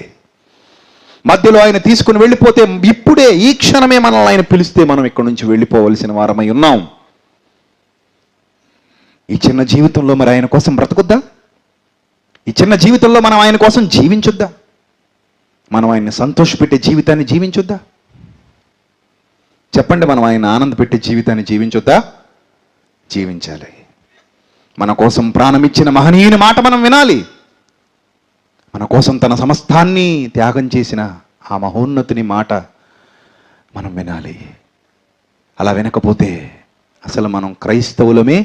మధ్యలో ఆయన తీసుకుని వెళ్ళిపోతే, ఇప్పుడే ఈ క్షణమే మనల్ని ఆయన పిలిస్తే మనం ఇక్కడి నుంచి వెళ్ళిపోవలసిన వారమై ఉన్నాం. ఈ చిన్న జీవితంలో మరి ఆయన కోసం బ్రతుకుద్దా? ఈ చిన్న జీవితంలో మనం ఆయన కోసం జీవించుద్దా? మనం ఆయన్ని సంతోషపెట్టే జీవితాన్ని జీవించుద్దా? చెప్పండి. మనం ఆయన ఆనందపెట్టే జీవితాన్ని జీవించుద్దా? జీవించాలి. మన కోసం ప్రాణమిచ్చిన మహనీయుని మాట మనం వినాలి. మన కోసం తన సమస్తాన్ని త్యాగం చేసిన ఆ మహోన్నతుని మాట మనం వినాలి. అలా వినకపోతే అసలు మనం క్రైస్తవులమే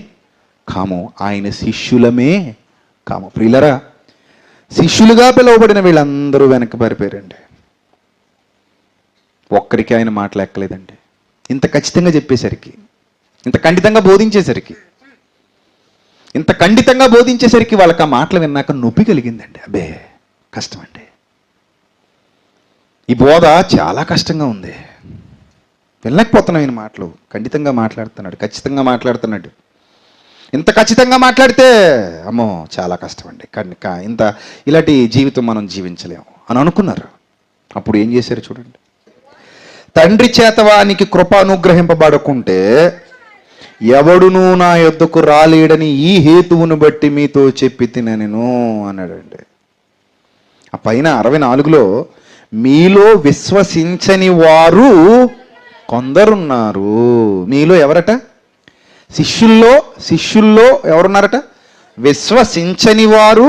కాము, ఆయన శిష్యులమే కాము. ప్రియులరా, శిష్యులుగా పిలువబడిన వీళ్ళందరూ వెనక్కి పారిపోయారండి. ఒక్కరికి ఆయన మాటలెక్కలేదండి. ఇంత ఖచ్చితంగా చెప్పేసరికి, ఇంత ఖండితంగా బోధించేసరికి వాళ్ళకి ఆ మాటలు విన్నాక నొప్పి కలిగిందండి. అబ్బే, కష్టం అండి. ఈ బోధ చాలా కష్టంగా ఉంది. వినలేకపోతున్నాం. ఈయన మాటలు ఖండితంగా మాట్లాడుతున్నాడు, ఖచ్చితంగా మాట్లాడుతున్నాడు. ఇంత ఖచ్చితంగా మాట్లాడితే అమ్మో చాలా కష్టం అండి, కనుక ఇలాంటి జీవితం మనం జీవించలేము అని అనుకున్నారు. అప్పుడు ఏం చేశారు చూడండి. తండ్రి చేత వానికి కృప అనుగ్రహింపబడకుంటే ఎవడునూ నా యొద్దకు రాలేడని ఈ హేతువును బట్టి మీతో చెప్పి తినెను అన్నాడండి. ఆ పైన 64లో మీలో విశ్వసించని వారు కొందరున్నారు. మీలో ఎవరట? శిష్యుల్లో ఎవరున్నారట? విశ్వసించని వారు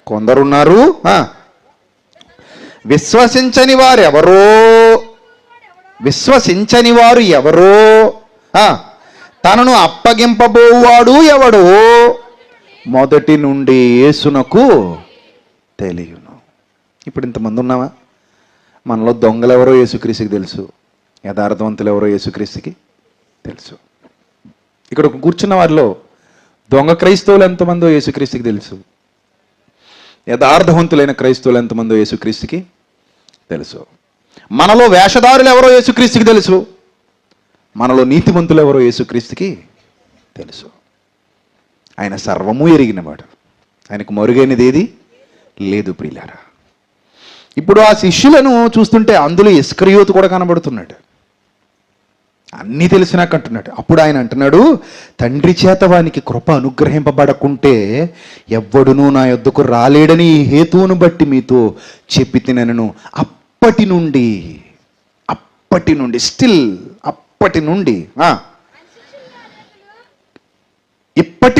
కొందరున్నారు. విశ్వసించని వారు ఎవరో, తనను అప్పగింపబోవాడు ఎవడో మొదటి నుండి యేసునకు తెలియను. ఇప్పుడు ఇంతమంది ఉన్నావా? మనలో దొంగలు ఎవరో యేసుక్రీస్తుకి తెలుసు, యథార్థవంతులు ఎవరో యేసుక్రీస్తుకి తెలుసు. ఇక్కడ కూర్చున్న వారిలో దొంగ క్రైస్తవులు ఎంతమందో యేసుక్రీస్తుకి తెలుసు, యథార్థవంతులైన క్రైస్తవులు ఎంతమందో యేసుక్రీస్తుకి తెలుసు. మనలో వేషధారులు ఎవరో యేసుక్రీస్తుకి తెలుసు, మనలో నీతిమంతులు ఎవరో యేసుక్రీస్తుకి తెలుసు. ఆయన సర్వము ఎరిగినవాడు, ఆయనకు మరుగైనది ఏది లేదు. ప్రియులారా, ఇప్పుడు ఆ శిష్యులను చూస్తుంటే అందులో ఇస్కరియోతు కూడా కనబడుతున్నాడు. అన్నీ తెలిసినాక అంటున్నాడు. అప్పుడు ఆయన అంటున్నాడు, తండ్రి చేత వానికి కృప అనుగ్రహింపబడకుంటే ఎవ్వడునూ నా యొద్దకు రాలేడని ఈ హేతువును బట్టి మీతో చెప్పి తినను. అప్పటి నుండి ఇప్పటి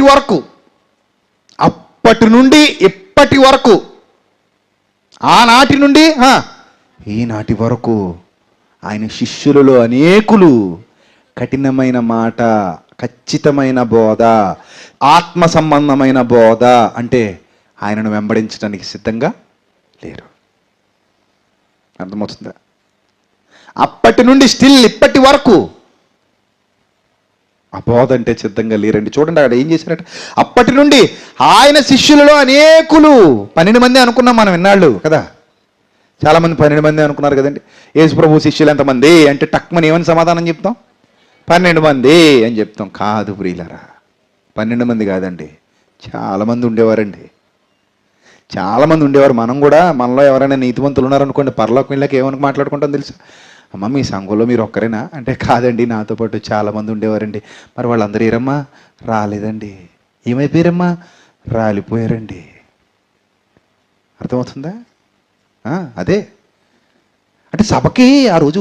వరకు, ఆనాటి నుండి ఈనాటి వరకు ఆయన శిష్యులలో అనేకులు కఠినమైన మాట, ఖచ్చితమైన బోధ, ఆత్మ సంబంధమైన బోధ అంటే ఆయనను వెంబడించడానికి సిద్ధంగా లేరు. అర్థమవుతుందా? అప్పటి నుండి స్టిల్ ఇప్పటి వరకు ఆ బోధ అంటే సిద్ధంగా లేరండి. చూడండి అక్కడ ఏం చేశారట, అప్పటి నుండి ఆయన శిష్యులలో అనేకులు, 12 మంది అనుకున్నాం మనం ఇన్నాళ్ళు కదా, చాలామంది 12 మంది అనుకున్నారు కదండి. యేసు ప్రభు శిష్యులు ఎంతమంది అంటే టక్మని ఏమని సమాధానం చెప్తాం, 12 మంది అని చెప్తాం. కాదు ప్రియులారా, 12 మంది కాదండి, చాలామంది ఉండేవారండి, చాలామంది ఉండేవారు. మనం కూడా మనలో ఎవరైనా నీతివంతులు ఉన్నారనుకోండి, పరలోకం వెళ్ళాక ఏమని మాట్లాడుకుంటాం తెలుసా, అమ్మ మీ సంఘంలో మీరు ఒక్కరేనా అంటే, కాదండి నాతో పాటు చాలామంది ఉండేవారండి. మరి వాళ్ళందరూ ఏరమ్మా, రాలేదండి. ఏమైపోయారమ్మా, రాలిపోయారండి. అర్థమవుతుందా? అదే అంటే సభకి ఆ రోజు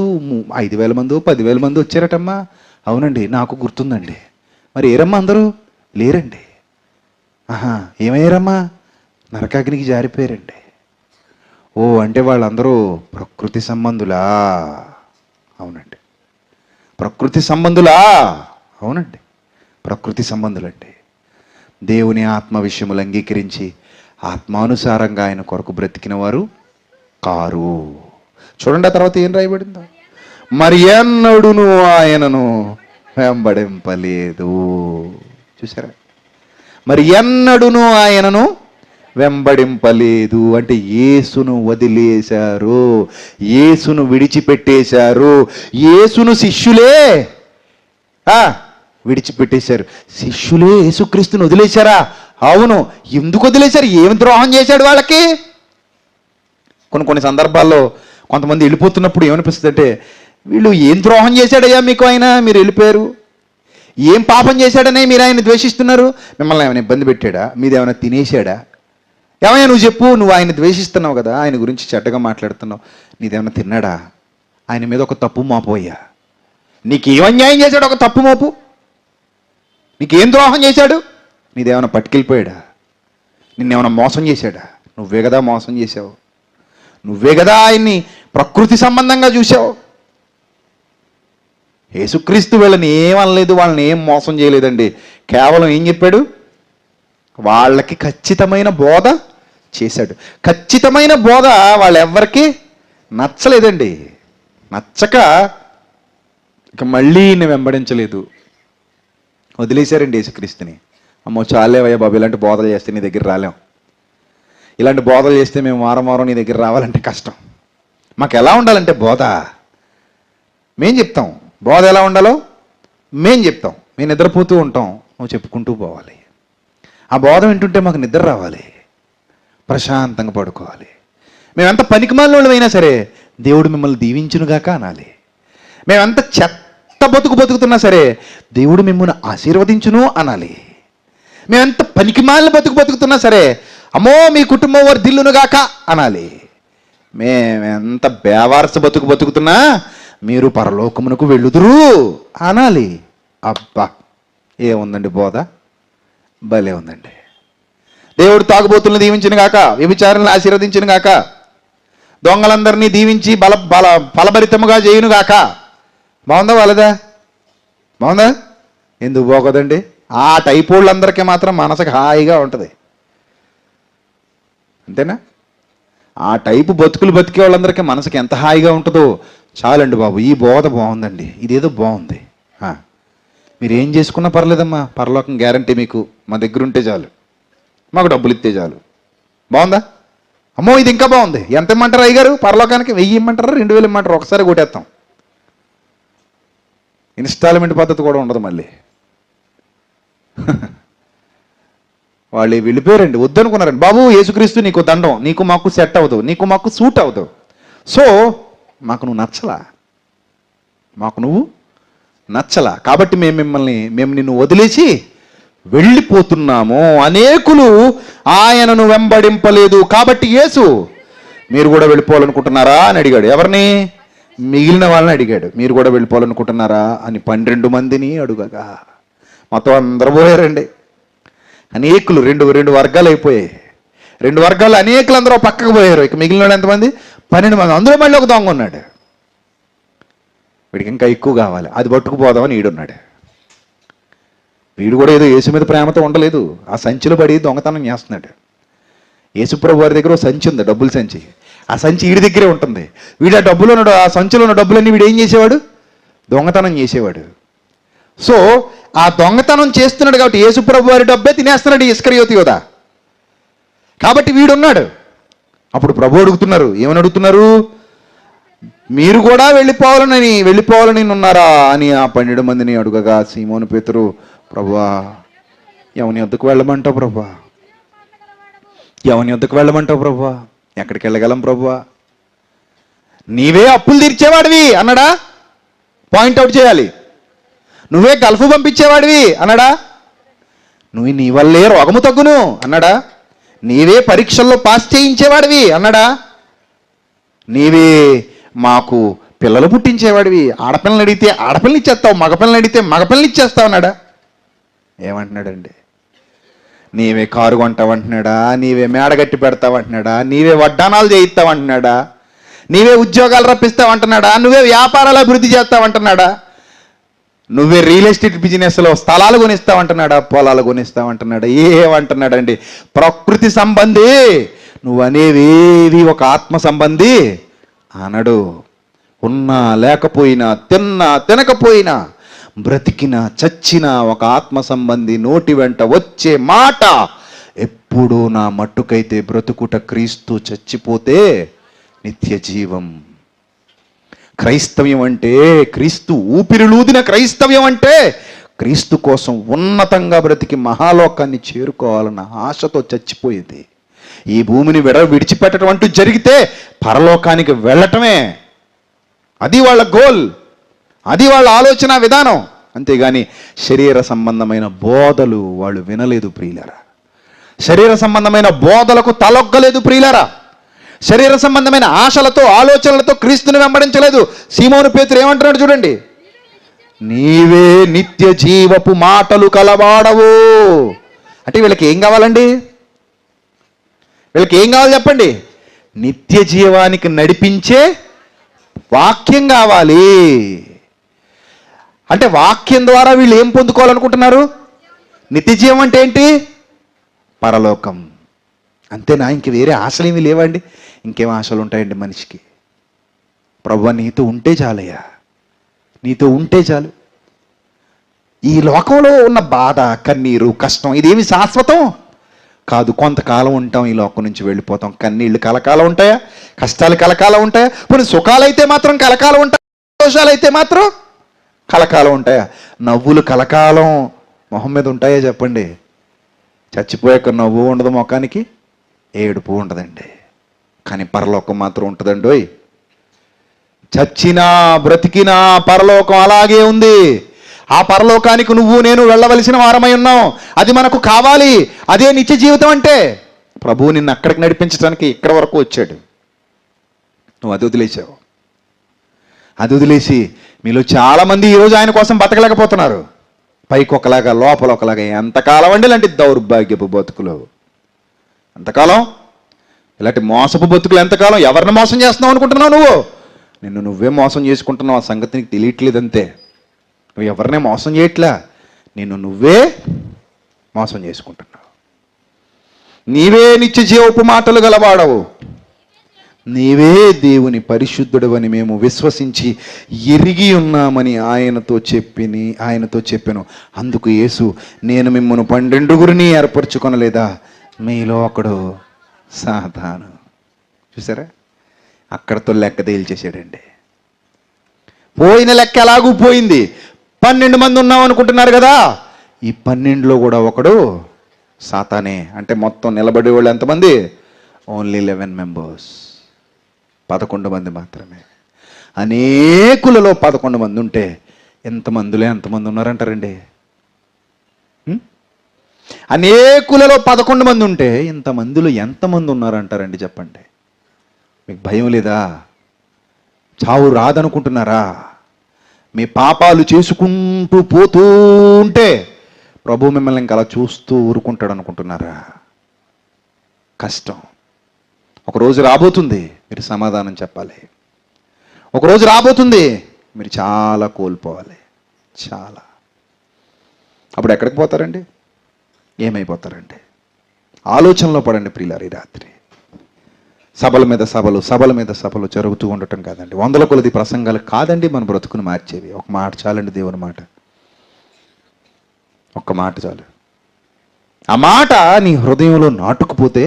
5,000 మందో 10,000 మంది వచ్చారటమ్మా. అవునండి నాకు గుర్తుందండి. మరి ఏరమ్మా అందరూ లేరండి. ఏమయ్యారమ్మా, నరకాగ్నికి జారిపోయారండి. ఓ అంటే వాళ్ళందరూ ప్రకృతి సంబంధులా? అవునండి. ప్రకృతి సంబంధులా? అవునండి, ప్రకృతి సంబంధులండి. దేవుని ఆత్మ విషయములు అంగీకరించి ఆత్మానుసారంగా ఆయన కొరకు బ్రతికిన వారు కారు. చూడండి ఆ తర్వాత ఏం రాయబడిందో, మరి ఎన్నడును ఆయనను వెంబడింపలేదు. చూసారా, మరి ఎన్నడును ఆయనను వెంబడింపలేదు అంటే యేసును వదిలేశారు, యేసును విడిచిపెట్టేశారు. యేసును శిష్యులే విడిచిపెట్టేశారు. శిష్యులే యేసుక్రీస్తుని వదిలేశారా? అవును. ఎందుకు వదిలేశారు? ఏమి ద్రోహం చేశాడు వాళ్ళకి? కొన్ని సందర్భాల్లో కొంతమంది వెళ్ళిపోతున్నప్పుడు ఏమనిపిస్తుంది అంటే, వీళ్ళు ఏం ద్రోహం చేశాడయ్యా మీకు ఆయన, మీరు వెళ్ళిపోయారు, ఏం పాపం చేశాడనే మీరు ఆయన ద్వేషిస్తున్నారు, మిమ్మల్ని ఏమైనా ఇబ్బంది పెట్టాడా, మీదేమైనా తినేశాడా, ఏమైనా నువ్వు చెప్పు, నువ్వు ఆయన ద్వేషిస్తున్నావు కదా, ఆయన గురించి చెడ్డగా మాట్లాడుతున్నావు, నీదేమైనా తిన్నాడా, ఆయన మీద ఒక తప్పు మోపోయ్యా, నీకేం అన్యాయం చేశాడు, ఒక తప్పు మోపు, నీకేం ద్రోహం చేశాడు, నీదేమైనా పట్టుకెళ్ళిపోయాడా, నిన్నేమైనా మోసం చేశాడా, నువ్వే కదా మోసం చేశావు, నువ్వే కదా ఆయన్ని ప్రకృతి సంబంధంగా చూసావు. యేసుక్రీస్తు వీళ్ళని ఏమనలేదు, వాళ్ళని ఏం మోసం చేయలేదండి. కేవలం ఏం చెప్పాడు, వాళ్ళకి ఖచ్చితమైన బోధ చేశాడు. ఖచ్చితమైన బోధ వాళ్ళెవ్వరికీ నచ్చలేదండి. నచ్చక ఇక మళ్ళీ ఈయన్ని వెంబడించలేదు, వదిలేశారండి యేసుక్రీస్తుని. అమ్మో చాలేవయ్యా బాబు, ఇలాంటి బోధలు చేస్తే నీ దగ్గర రాలేం, ఇలాంటి బోధలు చేస్తే మేము వారం నీ దగ్గర రావాలంటే కష్టం. మాకు ఎలా ఉండాలంటే బోధ మేం చెప్తాం, బోధ ఎలా ఉండాలో మేం చెప్తాం, మేము నిద్రపోతూ ఉంటాం, నువ్వు చెప్పుకుంటూ పోవాలి. ఆ బోధ వింటుంటే మాకు నిద్ర రావాలి, ప్రశాంతంగా పడుకోవాలి. మేమెంత పనికిమాలిన అయినా సరే దేవుడు మిమ్మల్ని దీవించునుగాక అనాలి. మేమెంత చెత్త బతుకుతున్నా సరే దేవుడు మిమ్మల్ని ఆశీర్వదించును అనాలి. మేమెంత పనికిమాలిన బతుకుతున్నా సరే అమ్మో మీ కుటుంబం వర్ధిల్లునుగాక అనాలి. మేమెంత బేవారస బతుకుతున్నా మీరు పరలోకమునకు వెళ్ళుదురు అనాలి. అబ్బా ఏముందండి బోధ, భలే ఉందండి. దేవుడు తాగుబోతులను దీవించిన గాక, వ్యభిచారులను ఆశీర్వదించిన గాక, దొంగలందరినీ దీవించి ఫలభరితముగా చేయును గాక. బాగుందా వాళ్ళదా? బాగుందా? ఎందుకు బాగోదండి? ఆ టైప్ వాళ్ళందరికీ మాత్రం మనసుకు హాయిగా ఉంటుంది, అంతేనా? ఆ టైపు బతుకులు బతికే వాళ్ళందరికీ మనసుకి ఎంత హాయిగా ఉంటుందో చాలండి బాబు. ఈ బోధ బాగుందండి, ఇదేదో బాగుంది, మీరు ఏం చేసుకున్నా పర్లేదమ్మా, పరలోకం గ్యారంటీ మీకు, మా దగ్గర ఉంటే చాలు, మాకు డబ్బులు ఇస్తే చాలు. బాగుందా? అమ్మో ఇది ఇంకా బాగుంది, ఎంత ఇమ్మంటారు అయ్యగారు పరలోకానికి? 1000 ఇమ్మంటారా, 2000 ఇమ్మంటారు, ఒకసారి కొట్టేస్తాం. ఇన్స్టాల్మెంట్ పద్ధతి కూడా ఉండదు మళ్ళీ. వాళ్ళు వెళ్ళిపోయారండి, వద్దనుకున్నారండి. బాబు యేసుక్రీస్తు నీకు దండం, నీకు మాకు సెట్ అవ్వదు, నీకు మాకు సూట్ అవ్వదు, సో మాకు నువ్వు నచ్చలా, మాకు నువ్వు నచ్చలా, కాబట్టి మేము నిన్ను వదిలేసి వెళ్ళిపోతున్నాము. అనేకులు ఆయనను వెంబడింపలేదు కాబట్టి యేసు మీరు కూడా వెళ్ళిపోవాలనుకుంటున్నారా అని అడిగాడు. ఎవరిని? మిగిలిన వాళ్ళని అడిగాడు, మీరు కూడా వెళ్ళిపోవాలనుకుంటున్నారా అని 12 మందిని అడుగగా మొత్తం అందరూ పోయారండి. అనేకులు రెండు వర్గాలు అయిపోయాయి. 2 వర్గాలు అనేకులు అందరూ పక్కకు పోయారు. ఇక మిగిలిన వాళ్ళు ఎంతమంది? 12 మంది. అందులో మళ్ళీ ఒక దొంగ ఉన్నాడు, వీడికి ఇంకా ఎక్కువ కావాలి, అది పట్టుకుపోదామని ఈడున్నాడు. వీడు కూడా ఏదో యేసు మీద ప్రేమతో ఉండలేదు, ఆ సంచిలో పడి దొంగతనం చేస్తున్నాడు. యేసుప్రభు వారి దగ్గర సంచి ఉంది, డబ్బుల సంచి, ఆ సంచి వీడి దగ్గరే ఉంటుంది. వీడు ఆ డబ్బులో ఉన్న ఆ సంచిలో ఉన్న డబ్బులన్నీ వీడు ఏం చేసేవాడు? దొంగతనం చేసేవాడు. సో ఆ దొంగతనం చేస్తున్నాడు కాబట్టి యేసుప్రభు వారి డబ్బే తినేస్తున్నాడు ఇస్కరియోతు యోధ. కాబట్టి వీడున్నాడు. అప్పుడు ప్రభు అడుగుతున్నారు, ఏమని అడుగుతున్నారు? మీరు కూడా వెళ్ళిపోవాలని ఉన్నారా అని ఆ 12 మందిని అడుగగా సీమోను పేతురు, ప్రభువా ఎవని వద్దకు వెళ్ళమంటావు ప్రభువా? ఎవని వద్దకు వెళ్ళమంటావు ప్రభువా? ఎక్కడికి వెళ్ళగలం ప్రభువా? నీవే అప్పులు తీర్చేవాడివి అన్నాడా? పాయింట్అవుట్ చేయాలి. నువ్వే గల్ఫ్ పంపించేవాడివి అన్నాడా? నీ వల్లే రోగము తగ్గును అన్నాడా? నీవే పరీక్షల్లో పాస్ చేయించేవాడివి అన్నాడా? నీవే మాకు పిల్లలు పుట్టించేవాడివి, ఆడపిల్లని అడిగితే ఆడపిల్లని ఇచ్చేస్తావు, మగపిల్లని అడిగితే మగపిల్లని ఇచ్చేస్తావు అన్నాడా? ఏమంటున్నాడండి? నీవే కారు కొంటావంటున్నాడా? నీవే మేడగట్టి పెడతావంటున్నాడా? నీవే వడ్డానాలు చేయిస్తావంటున్నాడా? నీవే ఉద్యోగాలు రప్పిస్తావంటున్నాడా? నువ్వే వ్యాపారాలు అభివృద్ధి చేస్తావంటున్నాడా? నువ్వే రియల్ ఎస్టేట్ బిజినెస్లో స్థలాలు కొనిస్తావంటున్నాడా? పొలాలు కొనిస్తావంటున్నాడా? ఏమంటున్నాడండి? ప్రకృతి సంబంధి నువ్వు అనేవేవి ఒక ఆత్మ సంబంధి అనడు. ఉన్నా లేకపోయినా, తిన్నా తినకపోయినా, బ్రతికినా చచ్చినా ఒక ఆత్మ సంబంధి నోటి వెంట వచ్చే మాట ఎప్పుడూ నా మట్టుకైతే బ్రతుకుట క్రీస్తు, చచ్చిపోతే నిత్య జీవం. క్రైస్తవ్యం అంటే, క్రీస్తు ఊపిరిలూదిన క్రైస్తవ్యం అంటే క్రీస్తు కోసం ఉన్నతంగా బ్రతికి మహాలోకాన్ని చేరుకోవాలన్న ఆశతో చచ్చిపోయేది. ఈ భూమిని విడిచిపెట్టడం అంటూ జరిగితే పరలోకానికి వెళ్ళటమే. అది వాళ్ళ గోల్, అది వాళ్ళ ఆలోచన విధానం. అంతేగాని శరీర సంబంధమైన బోధలు వాళ్ళు వినలేదు ప్రియులారా. శరీర సంబంధమైన బోధలకు తలొగ్గలేదు ప్రియులారా. శరీర సంబంధమైన ఆశలతో, ఆలోచనలతో క్రీస్తుని వెంబడించలేదు. సీమోను పేతురు ఏమంటున్నాడు చూడండి, నీవే నిత్య జీవపు మాటలు కలవాడవు. అంటే వీళ్ళకి ఏం కావాలండి? వీళ్ళకి ఏం కావాలి చెప్పండి? నిత్య జీవానికి నడిపించే వాక్యం కావాలి. అంటే వాక్యం ద్వారా వీళ్ళు ఏం పొందుకోవాలనుకుంటున్నారు? నిత్య జీవం అంటే ఏంటి? పరలోకం. అంతేనా? ఇంక వేరే ఆశలు ఏమీ లేవండి. ఇంకేం ఆశలు ఉంటాయండి మనిషికి? ప్రభువా నీతో ఉంటే చాలయ్యా, నీతో ఉంటే చాలు. ఈ లోకంలో ఉన్న బాధ, కన్నీరు, కష్టం ఇదేమి శాశ్వతం కాదు. కొంతకాలం ఉంటాం, ఈ లోకం నుంచి వెళ్ళిపోతాం. కన్నీళ్ళు కలకాలం ఉంటాయా? కష్టాలు కలకాలం ఉంటాయా? పోనీ సుఖాలైతే మాత్రం కలకాలం ఉంటాయా? దోషాలైతే మాత్రం కలకాలం ఉంటాయా? నవ్వులు కలకాలం మొహం మీద ఉంటాయా చెప్పండి? చచ్చిపోయాక నవ్వు ఉండదు, ముఖానికి ఏడుపు ఉండదండి. కానీ పరలోకం మాత్రం ఉంటుందండి. చచ్చినా బ్రతికినా పరలోకం అలాగే ఉంది. ఆ పరలోకానికి నువ్వు నేను వెళ్ళవలసిన వారమై ఉన్నాం. అది మనకు కావాలి. అదే నిత్య జీవితం అంటే. ప్రభువు నిన్ను అక్కడికి నడిపించడానికి ఇక్కడ వరకు వచ్చాడు. నువ్వు అది వదిలేసావు. అది వదిలేసి మీలో చాలామంది ఈరోజు ఆయన కోసం బతకలేకపోతున్నారు. పైకి ఒకలాగా, లోపల ఒకలాగా. ఎంతకాలం అండి ఇలాంటి దౌర్భాగ్యపు బతుకులు? ఎంతకాలం ఇలాంటి మోసపు బతుకులు? ఎంతకాలం? ఎవరిని మోసం చేస్తున్నావు అనుకుంటున్నావు నువ్వు? నిన్ను నువ్వే మోసం చేసుకుంటున్నావు. ఆ సంగతి నీకు తెలియట్లేదంతే. నువ్వు ఎవరినే మోసం చేయట్లా, నిన్ను నువ్వే మోసం చేసుకుంటున్నావు. నీవే నిత్య జీవపు మాటలు గలవాడవు, నీవే దేవుని పరిశుద్ధుడు అని మేము విశ్వసించి ఎరిగి ఉన్నామని ఆయనతో చెప్పాను. అందుకు యేసు, నేను మిమ్మల్ని 12 ఏర్పరచుకొనలేదా? మీలో ఒకడు సాతాను. చూసారా? అక్కడతో లెక్క తేల్చేసాడండి. పోయిన లెక్క ఎలాగూ పోయింది. 12 మంది ఉన్నాం అనుకుంటున్నారు కదా, ఈ 12లో కూడా ఒకడు సాతానే. అంటే మొత్తం నిలబడే వాళ్ళు ఎంతమంది? Only 11 members. 11 మంది మాత్రమే. అనేకులలో 11 మంది ఉంటే ఎంతమంది ఉన్నారంటారండి? అనేకులలో 11 మంది ఉంటే ఇంతమందిలో ఎంతమంది ఉన్నారంటారండి? చెప్పండి. మీకు భయం లేదా? చావు రాదనుకుంటున్నారా? మీ పాపాలు చేసుకుంటూ పోతూ ఉంటే ప్రభు మిమ్మల్ని ఇంకా అలా చూస్తూ ఊరుకుంటాడు అనుకుంటున్నారా? కష్టం. ఒకరోజు రాబోతుంది, మీరు సమాధానం చెప్పాలి. ఒకరోజు రాబోతుంది, మీరు చాలా కోల్పోవాలి. చాలా. అప్పుడు ఎక్కడికి పోతారండి? ఏమైపోతారండి? ఆలోచనలో పడండి ప్రియులారా. ఈ రాత్రి సభల మీద సభలు, సభల మీద సభలు జరుగుతూ ఉండటం కాదండి. వందల కొలది ప్రసంగాలు కాదండి మన బ్రతుకుని మార్చేవి. ఒక మాట చాలండి, దేవుని మాట. ఒక్క మాట చాలు. ఆ మాట నీ హృదయంలో నాటుకుపోతే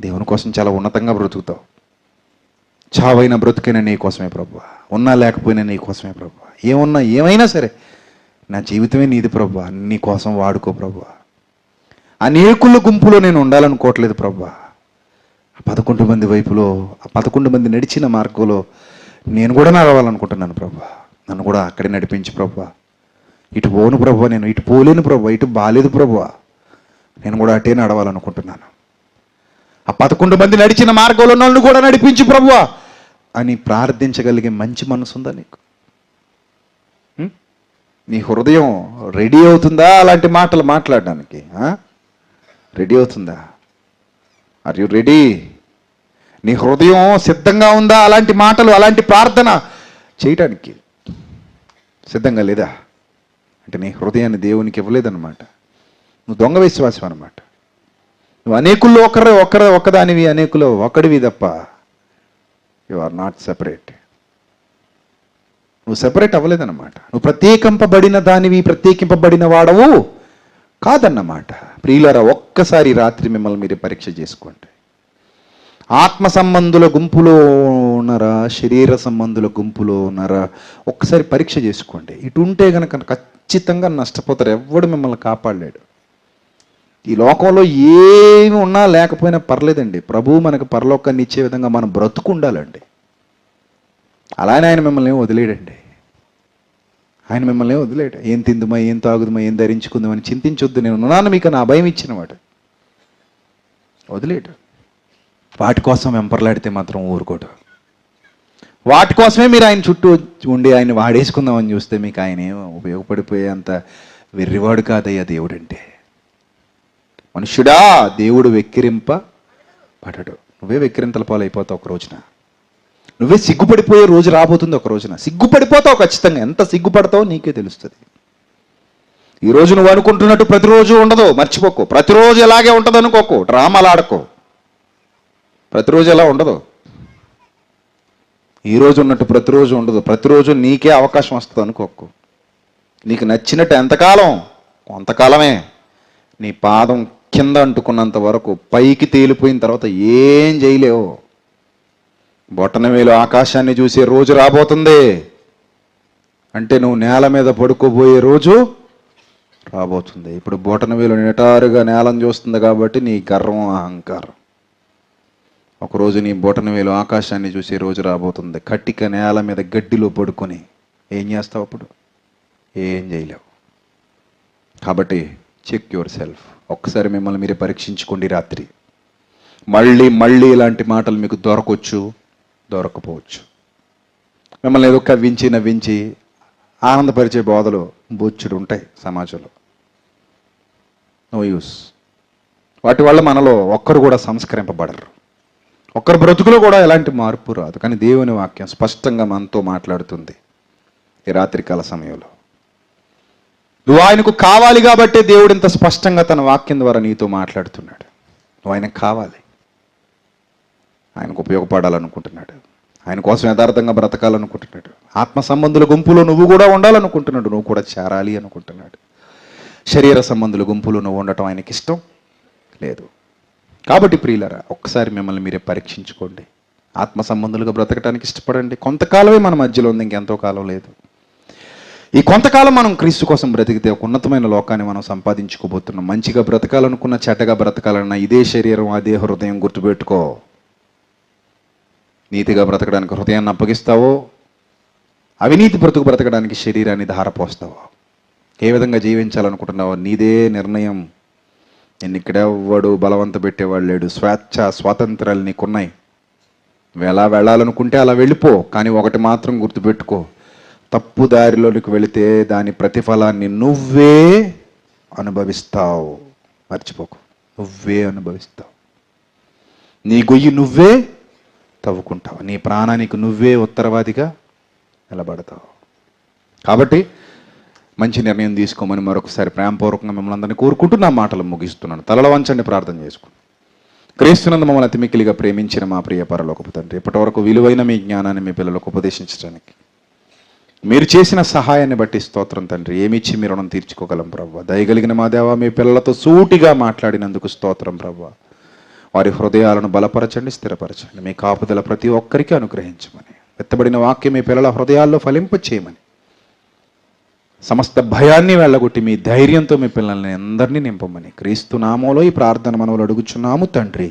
దేవుని కోసం చాలా ఉన్నతంగా బ్రతుకుతావు. చావైన బ్రతుకైనా నీ కోసమే ప్రభువా, ఉన్నా లేకపోయినా నీ కోసమే ప్రభువా, ఏమున్నా ఏమైనా సరే నా జీవితమే నీది ప్రభువా, నీ కోసం వాడుకో ప్రభువా. అనేకుల గుంపులో నేను ఉండాలనుకోవట్లేదు ప్రభువా. 11 మంది వైపులో, 11 మంది నడిచిన మార్గంలో నేను కూడా నడవాలనుకుంటున్నాను ప్రభువా. నన్ను కూడా అక్కడే నడిపించి ప్రభువా. ఇటు పోను ప్రభువా, నేను ఇటు పోలేను ప్రభువా, ఇటు బాలేదు ప్రభువా, నేను కూడా అటే నడవాలనుకుంటున్నాను. ఆ 11 మంది నడిచిన మార్గంలో నన్ను కూడా నడిపించి ప్రభువా అని ప్రార్థించగలిగే మంచి మనసు ఉందా నీకు? నీ హృదయం రెడీ అవుతుందా అలాంటి మాటలు మాట్లాడడానికి? రెడీ అవుతుందా? Are you ready? నీ హృదయం సిద్ధంగా ఉందా అలాంటి మాటలు, అలాంటి ప్రార్థన చేయటానికి? సిద్ధంగా లేదా అంటే నీ హృదయాన్ని దేవునికి ఇవ్వలేదన్నమాట. నువ్వు దొంగ విశ్వాసం అన్నమాట. నువ్వు అనేకుల్లో ఒక్కదానివి, అనేకులో ఒకడివి తప్ప యు ఆర్ నాట్ సెపరేట్. నువ్వు సెపరేట్ అవ్వలేదన్నమాట. నువ్వు ప్రత్యేకింపబడిన దానివి, ప్రత్యేకింపబడిన వాడవు కాదన్నమాట. ప్రియులారా, ఒక్కసారి రాత్రి మిమ్మల్ని మీరు పరీక్ష చేసుకోండి. ఆత్మ సంబంధుల గుంపులో ఉన్నారా, శరీర సంబంధుల గుంపులో ఉన్నారా? ఒక్కసారి పరీక్ష చేసుకోండి. ఇటు ఉంటే కనుక ఖచ్చితంగా నష్టపోతారు. ఎవడు మిమ్మల్ని కాపాడలేడు. ఈ లోకంలో ఏమి ఉన్నా లేకపోయినా పర్లేదండి, ప్రభువు మనకు పరలోకాన్ని ఇచ్చే విధంగా మనం బ్రతుకు ఉండాలండి. అలానే ఆయన మిమ్మల్ని ఏం వదిలేడండి. ఆయన మిమ్మల్ని ఏం వదిలేడు. ఏం తిందుమా, ఏం తాగుదుమా, ఏం ధరించుకుందామని చింతించొద్దు, నేను ఉన్నాను మీకు నా భయం ఇచ్చినవాడు. వదిలేడు. వాటి కోసం వెంపర్లాడితే మాత్రం ఊరుకోడు. వాటి కోసమే మీరు ఆయన చుట్టూ ఉండి ఆయన వాడేసుకుందామని చూస్తే మీకు ఆయన ఏం ఉపయోగపడిపోయే అంత వెర్రివాడు కాదయ్యా దేవుడు అంటే. మనుష్యుడా, దేవుడు వెక్కిరింపబడడు. నువ్వే వెక్కిరింతల పాలు అయిపోతావు ఒక రోజున. నువ్వే సిగ్గుపడిపోయే రోజు రాబోతుంది ఒక రోజున. సిగ్గుపడిపోతావు ఖచ్చితంగా. ఎంత సిగ్గుపడతావో నీకే తెలుస్తుంది. ఈరోజు నువ్వు అనుకుంటున్నట్టు ప్రతిరోజు ఉండదు, మర్చిపోకు. ప్రతిరోజు ఎలాగే ఉంటుంది అనుకోకు, డ్రామాలు ఆడకో. ప్రతిరోజు ఎలా ఉండదు. ఈరోజు ఉన్నట్టు ప్రతిరోజు ఉండదు. ప్రతిరోజు నీకే అవకాశం వస్తుంది అనుకోకు. నీకు నచ్చినట్టు ఎంతకాలం? కొంతకాలమే. నీ పాదం కింద అంటుకున్నంత వరకు, పైకి తేలిపోయిన తర్వాత ఏం చేయలేవు. బొటనవేలు ఆకాశాన్ని చూసే రోజు రాబోతుంది. అంటే నువ్వు నేల మీద పడుకోబోయే రోజు రాబోతుంది. ఇప్పుడు బొటనవేలు నిటారుగా నేలను చూస్తుంది కాబట్టి నీ గర్వం, అహంకారం. ఒకరోజు నీ బొటనవేలు ఆకాశాన్ని చూసే రోజు రాబోతుంది. కట్టిక నేల మీద గడ్డిలో పడుకొని ఏం చేస్తావు అప్పుడు? ఏం చేయలేవు. కాబట్టి చెక్ యువర్ సెల్ఫ్. ఒక్కసారి మిమ్మల్ని మీరే పరీక్షించుకోండి రాత్రి. మళ్ళీ మళ్ళీ ఇలాంటి మాటలు మీకు దొరకవచ్చు, దొరకపోవచ్చు. మిమ్మల్ని ఏదో కవ్వించి నవ్వించి ఆనందపరిచే బోధలు బొచ్చుడు ఉంటాయి సమాజంలో. No use. వాటి వల్ల మనలో ఒక్కరు కూడా సంస్కరింపబడరు. ఒక్కరి బ్రతుకులో కూడా ఎలాంటి మార్పు రాదు. కానీ దేవుని వాక్యం స్పష్టంగా మనతో మాట్లాడుతుంది ఈ రాత్రికాల సమయంలో. నువ్వు ఆయనకు కావాలి కాబట్టే దేవుడు ఇంత స్పష్టంగా తన వాక్యం ద్వారా నీతో మాట్లాడుతున్నాడు. నువ్వు ఆయనకు కావాలి, ఆయనకు ఉపయోగపడాలనుకుంటున్నాడు, ఆయన కోసం యథార్థంగా బ్రతకాలనుకుంటున్నాడు. ఆత్మ సంబంధుల గుంపులో నువ్వు కూడా ఉండాలనుకుంటున్నాడు, నువ్వు కూడా చేరాలి అనుకుంటున్నాడు. శరీర సంబంధుల గుంపులో నువ్వు ఉండటం ఆయనకి ఇష్టం లేదు. కాబట్టి ప్రియులారా, ఒక్కసారి మిమ్మల్ని మీరే పరీక్షించుకోండి. ఆత్మ సంబంధులుగా బ్రతకడానికి ఇష్టపడండి. కొంతకాలమే మన మధ్యలో ఉంది, ఇంకెంతో కాలం లేదు. ఈ కొంతకాలం మనం క్రీస్తు కోసం బ్రతికితే ఒక ఉన్నతమైన లోకాన్ని మనం సంపాదించుకోబోతున్నాం. మంచిగా బ్రతకాలనుకున్న, చెడ్డగా బ్రతకాలన్నా ఇదే శరీరం, అదే హృదయం. గుర్తుపెట్టుకో. నీతిగా బ్రతకడానికి హృదయాన్ని అప్పగిస్తావో, అవినీతి బ్రతకడానికి శరీరాన్ని ధారపోస్తావో, ఏ విధంగా జీవించాలనుకుంటున్నావో నీదే నిర్ణయం. నేను ఇక్కడెవ్వడు బలవంత పెట్టేవాడు లేడు. స్వాతంత్రాలు నీకున్నాయి. నువ్వు ఎలా వెళ్ళాలనుకుంటే అలా వెళ్ళిపో. కానీ ఒకటి మాత్రం గుర్తుపెట్టుకో, తప్పు దారిలోనికి వెళితే దాని ప్రతిఫలాన్ని నువ్వే అనుభవిస్తావు. మర్చిపోకు, నువ్వే అనుభవిస్తావు. నీ గొయ్యి నువ్వే తవ్వుకుంటావు. నీ ప్రాణానికి నువ్వే ఉత్తరవాదిగా నిలబడతావు. కాబట్టి మంచి నిర్ణయం తీసుకోమని మరొకసారి ప్రేమపూర్వకంగా మిమ్మల్ని అందరినీ కోరుకుంటూ నా మాటలు ముగిస్తున్నాను. తలల వంచండి, ప్రార్థన చేసుకుని. క్రీస్తునందు మమ్మల్ని అతి మిక్కిలిగా ప్రేమించిన మా ప్రియ పరలోకపు తండ్రి, ఇప్పటి వరకు విలువైన మీ జ్ఞానాన్ని మీ పిల్లలకు ఉపదేశించడానికి మీరు చేసిన సహాయాన్ని బట్టి స్తోత్రం తండ్రి. ఏమిచ్చి మీ రుణం తీర్చుకోగలం ప్రవ్వా. దయగలిగిన మా దేవా, మీ పిల్లలతో సూటిగా మాట్లాడినందుకు స్తోత్రం ప్రవ్వా. వారి హృదయాలను బలపరచండి, స్థిరపరచండి. మీ కాపుదల ప్రతి ఒక్కరికి అనుగ్రహించమని, ఎత్తబడిన వాక్యం మీ పిల్లల హృదయాల్లో ఫలింప చేయమని, సమస్త భయాన్ని వెళ్ళగొట్టి మీ ధైర్యంతో మీ పిల్లల్ని అందరినీ నింపమని క్రీస్తు నామంలో ఈ ప్రార్థన మనవులు అడుగుచున్నాము తండ్రి.